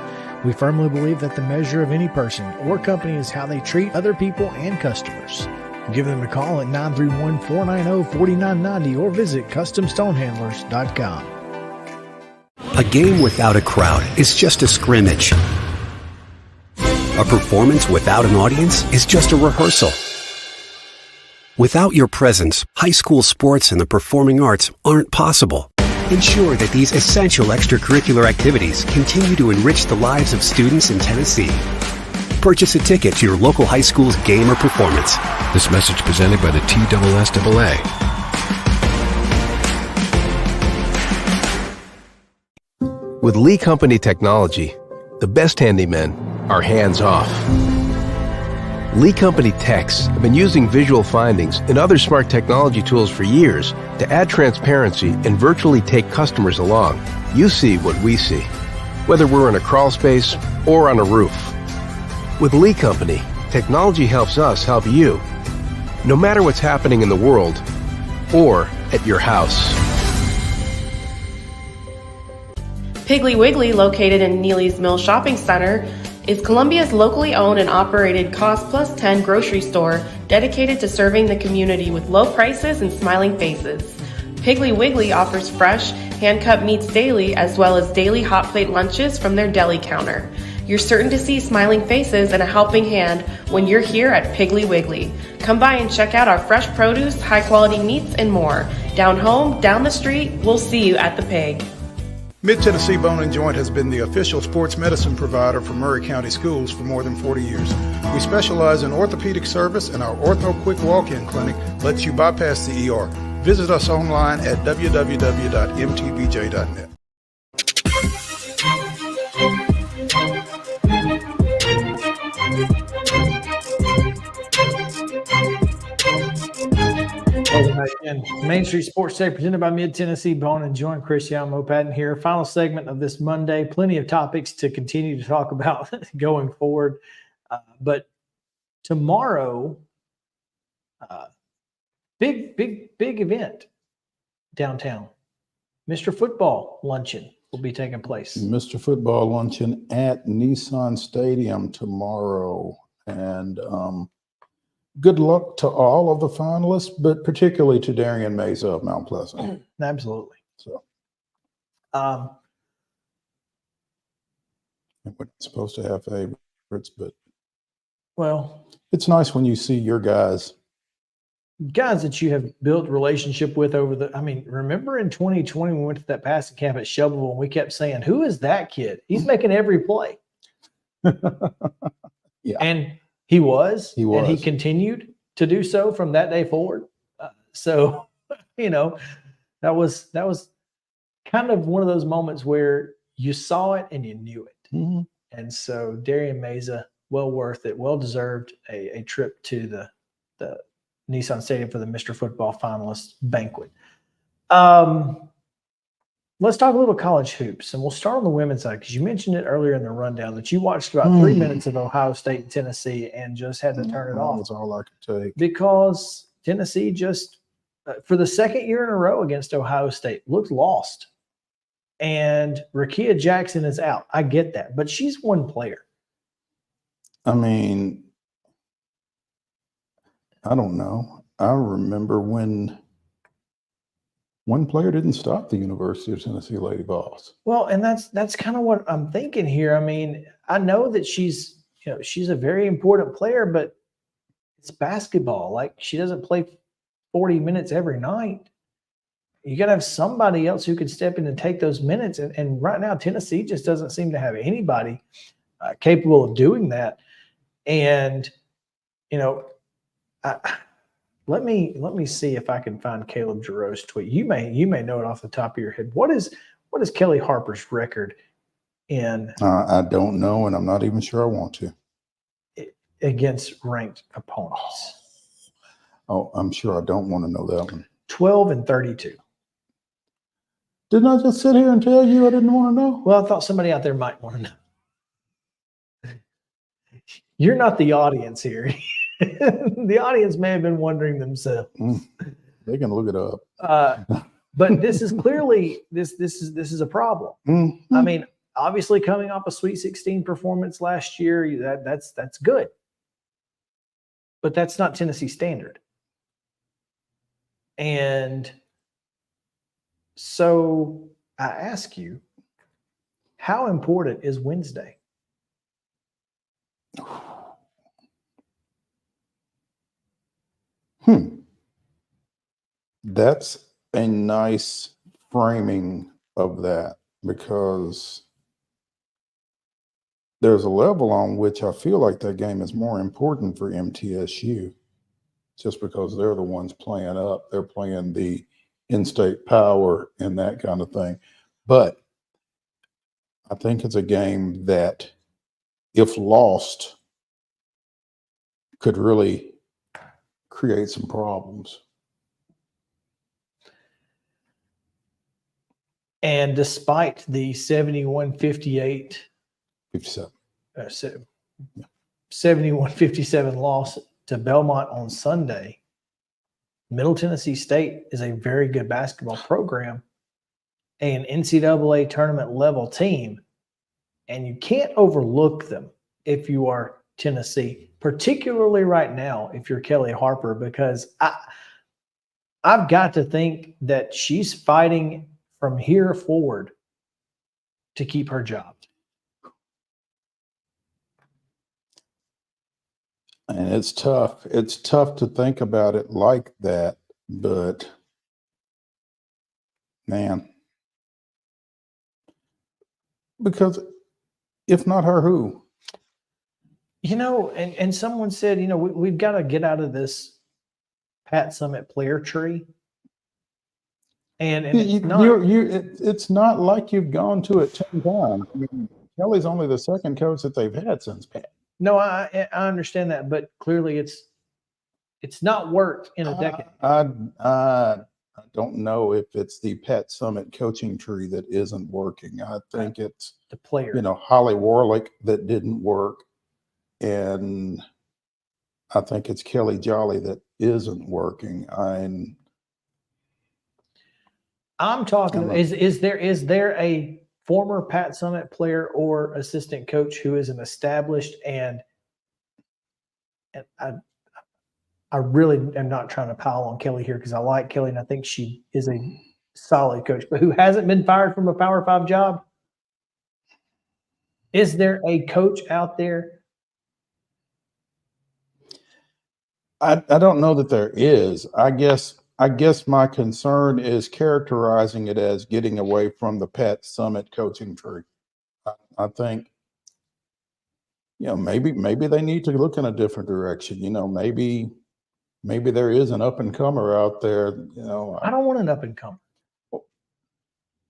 We firmly believe that the measure of any person or company is how they treat other people and customers. Give them a call at 931-490-4990 or visit CustomStonehandlers.com. A game without a crowd is just a scrimmage. A performance without an audience is just a rehearsal. Without your presence, high school sports and the performing arts aren't possible. Ensure that these essential extracurricular activities continue to enrich the lives of students in Tennessee. Purchase a ticket to your local high school's game or performance. This message presented by the TSSAA. With Lee Company technology, the best handymen are hands-off. Lee Company techs have been using visual findings and other smart technology tools for years to add transparency and virtually take customers along. You see what we see, whether we're in a crawl space or on a roof. With Lee Company, technology helps us help you, no matter what's happening in the world or at your house. Piggly Wiggly, located in Neely's Mill Shopping Center, is Columbia's locally owned and operated Cost Plus 10 grocery store dedicated to serving the community with low prices and smiling faces. Piggly Wiggly offers fresh, hand-cut meats daily as well as daily hot plate lunches from their deli counter. You're certain to see smiling faces and a helping hand when you're here at Piggly Wiggly. Come by and check out our fresh produce, high-quality meats, and more. Down home, down the street, we'll see you at the Pig. Mid-Tennessee Bone and Joint has been the official sports medicine provider for Murray County Schools for more than 40 years. We specialize in orthopedic service, and our Ortho Quick Walk-In Clinic lets you bypass the ER. Visit us online at www.mtbj.net. And Main Street Sports Day presented by Mid-Tennessee Bone and Joint. Chris Young, Mo Patton here. Final segment of this Monday. Plenty of topics to continue to talk about going forward. But tomorrow, big event downtown. Mr. Football Luncheon will be taking place. Mr. Football Luncheon at Nissan Stadium tomorrow. And good luck to all of the finalists, but particularly to Darian Mesa of Mount Pleasant. Absolutely. So Um, we're supposed to have favorites, but well, it's nice when you see your guys. guys that you have built relationship with over the, I mean, remember in 2020 when we went to that passing camp at Shovelville and we kept saying, who is that kid? He's making every play. Yeah. And he was. And he was. continued to do so from that day forward. So, you know, that was kind of one of those moments where you saw it and you knew it. Mm-hmm. And so Darian Mesa, well worth it, well deserved a trip to the Nissan Stadium for the Mr. Football finalist banquet. Let's talk a little college hoops, and we'll start on the women's side because you mentioned it earlier in the rundown that you watched about 3 minutes of Ohio State and Tennessee and just had to turn it off. That's all I could take. Because Tennessee just, for the second year in a row against Ohio State, looked lost. And Rakia Jackson is out. I get that, but she's one player. I mean, I don't know. I remember when one player didn't stop the University of Tennessee Lady Vols. Well, and that's kind of what I'm thinking here. I mean, I know that she's a very important player, but it's basketball. Like, she doesn't play 40 minutes every night. You got to have somebody else who can step in and take those minutes. And right now, Tennessee just doesn't seem to have anybody capable of doing that. And, you know, let me see if I can find Caleb Giroux's tweet. You may know it off the top of your head. What is Kelly Harper's record in? I don't know, and I'm not even sure I want to. Against ranked opponents. Oh, I'm sure I don't want to know that one. 12-32. Didn't I just sit here and tell you I didn't want to know? Well, I thought somebody out there might want to know. You're not the audience here. The audience may have been wondering themselves. They can look it up. But this is clearly this is a problem. Mm-hmm. I mean, obviously coming off a Sweet 16 performance last year, that's good. but that's not Tennessee standard. And so I ask you, how important is Wednesday? That's a nice framing of that, because there's a level on which I feel like that game is more important for MTSU, just because they're the ones playing up. They're playing the in-state power and that kind of thing. But I think it's a game that, if lost, could really create some problems. And despite the 71-58, 57. 71-57 loss to Belmont on Sunday, Middle Tennessee State is a very good basketball program, an NCAA tournament level team, and you can't overlook them if you are Tennessee, particularly right now if you're Kellie Harper, because I've got to think that she's fighting from here forward to keep her job. And it's tough. It's tough to think about it like that, but man, because if not her, who? You know, and someone said, you know, we've got to get out of this Pat Summitt player tree. And it's not like you've gone to it 10 times. I mean, Kellie's only the second coach that they've had since Pat. No, I understand that, but clearly it's not worked in a decade. I don't know if it's the Pat Summitt coaching tree that isn't working. I think it's the player. You know, Holly Warlick that didn't work, and I think it's Kellie Jolly that isn't working. I'm talking. Is there a former Pat Summitt player or assistant coach who is an established and I really am not trying to pile on Kellie here because I like Kellie and I think she is a solid coach, but who hasn't been fired from a Power 5 job? Is there a coach out there? I don't know that there is. I guess my concern is characterizing it as getting away from the Pat Summitt coaching tree. I think, you know, maybe they need to look in a different direction. You know, maybe there is an up and comer out there. You know, I don't want an up and comer.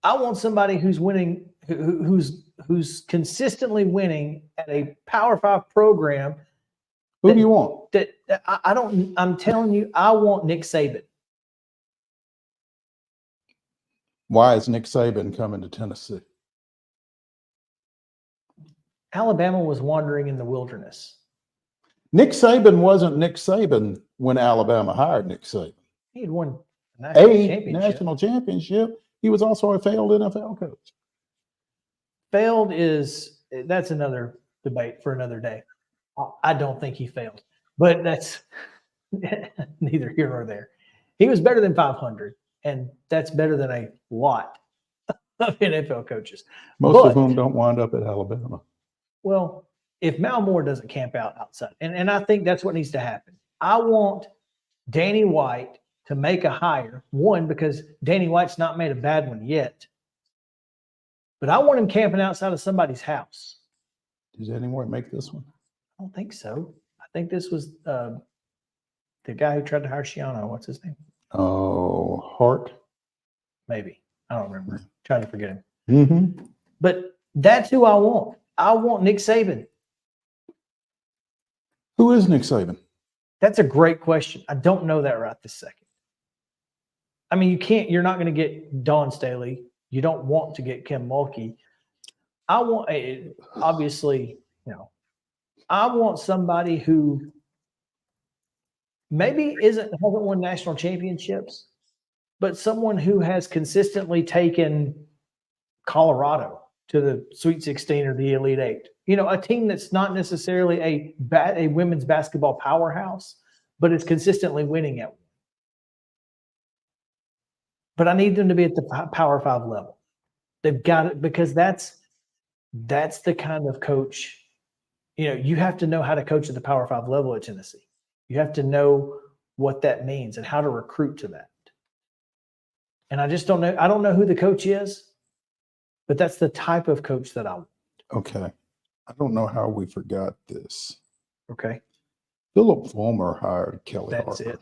I want somebody who's winning, who's consistently winning at a Power 5 program. Who do you want? I'm telling you, I want Nick Saban. Why is Nick Saban coming to Tennessee? Alabama was wandering in the wilderness. Nick Saban wasn't Nick Saban when Alabama hired Nick Saban. He had won a national championship. He was also a failed NFL coach. Failed that's another debate for another day. I don't think he failed, but that's neither here nor there. He was better than 500, and that's better than a lot of NFL coaches. Most of whom don't wind up at Alabama. Well, if Mal Moore doesn't camp out outside, and I think that's what needs to happen. I want Danny White to make a hire, one, because Danny White's not made a bad one yet, but I want him camping outside of somebody's house. Does Danny White make this one? I don't think so. I think this was the guy who tried to hire Shiano. What's his name? Oh, Hart? Maybe. I don't remember. I'm trying to forget him. Mm-hmm. But that's who I want. I want Nick Saban. Who is Nick Saban? That's a great question. I don't know that right this second. I mean, you're not going to get Dawn Staley. You don't want to get Kim Mulkey. I want, obviously, you know, I want somebody who maybe hasn't won national championships, but someone who has consistently taken Colorado to the Sweet 16 or the Elite 8. You know, a team that's not necessarily a women's basketball powerhouse, but is consistently winning at one. But I need them to be at the Power 5 level. They've got it, because that's the kind of coach, you have to know how to coach at the Power 5 level at Tennessee. You have to know what that means and how to recruit to that. And I just don't know. I don't know who the coach is, but that's the type of coach that I want. Okay. I don't know how we forgot this. Okay. Philip Fulmer hired Kelly That's Harper. it.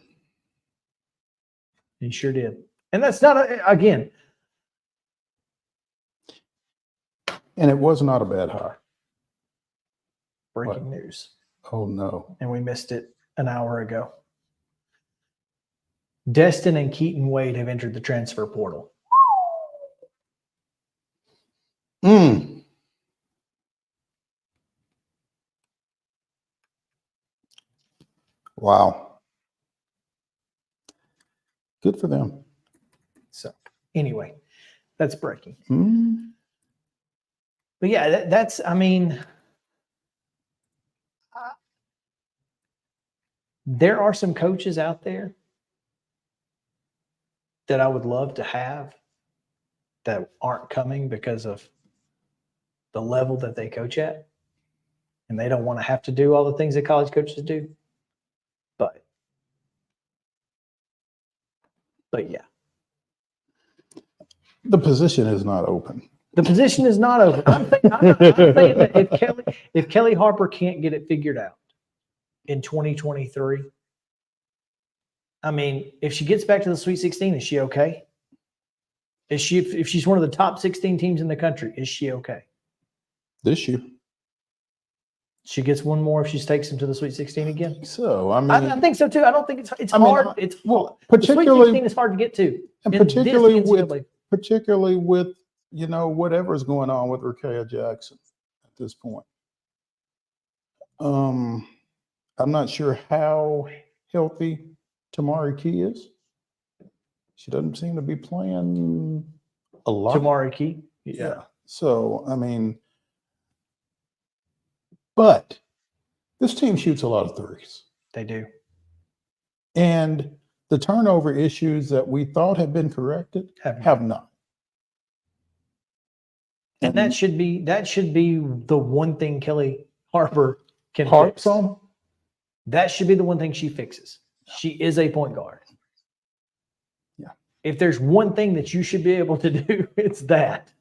He sure did. And that's not, again. And it was not a bad hire. Breaking news. Oh, no. And we missed it an hour ago. Destin and Keaton Wade have entered the transfer portal. Wow. Good for them. So anyway, that's breaking. But yeah, that's, there are some coaches out there that I would love to have that aren't coming because of the level that they coach at. And they don't want to have to do all the things that college coaches do. But yeah. The position is not open. The position is not open. I'm saying that if Kellie Harper can't get it figured out in 2023, if she gets back to the Sweet 16, is she okay? If she's one of the top 16 teams in the country, is she okay? This year. She gets one more if she takes him to the Sweet 16 again. So I think so too. I don't think it's hard. Particularly, the Sweet 16 is hard to get to, and particularly with whatever's going on with Rakea Jackson at this point. I'm not sure how healthy Tamari Key is. She doesn't seem to be playing a lot. Tamari Key, yeah. So but this team shoots a lot of threes. They do. And the turnover issues that we thought had been corrected have not. And that should be the one thing Kellie Harper can Harps fix. on. That should be the one thing she fixes. She is a point guard. Yeah. If there's one thing that you should be able to do, it's that.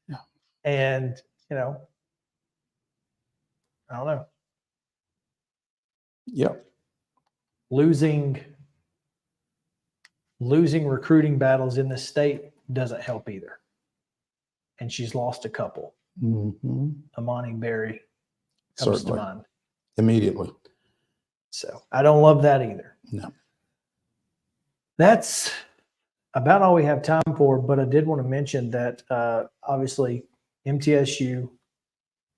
Yeah. And, I don't know. Yep. Losing recruiting battles in the state doesn't help either. And she's lost a couple. Amani Berry comes to mind. Immediately. So I don't love that either. No. That's about all we have time for, but I did want to mention that obviously MTSU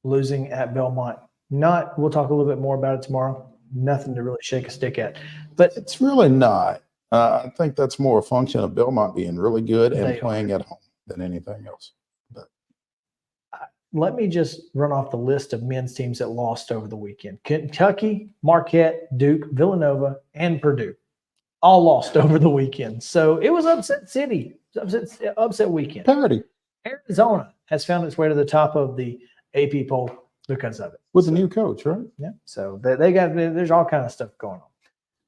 losing at Belmont. We'll talk a little bit more about it tomorrow. Nothing to really shake a stick at. But it's really not. I think that's more a function of Belmont being really good and playing at home than anything else. But let me just run off the list of men's teams that lost over the weekend. Kentucky, Marquette, Duke, Villanova, and Purdue all lost over the weekend. So it was upset city, upset weekend. Parity. Arizona has found its way to the top of the AP poll because of it. With a new coach, right? Yeah. So there's all kind of stuff going on.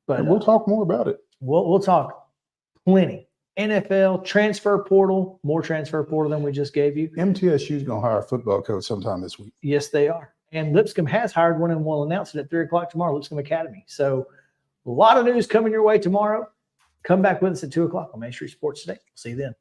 But and we'll talk more about it. We'll talk plenty. NFL, transfer portal, more transfer portal than we just gave you. MTSU is going to hire a football coach sometime this week. Yes, they are. And Lipscomb has hired one, and we'll announce it at 3 o'clock tomorrow, Lipscomb Academy. So a lot of news coming your way tomorrow. Come back with us at 2 o'clock on Main Street Sports Today. We'll see you then.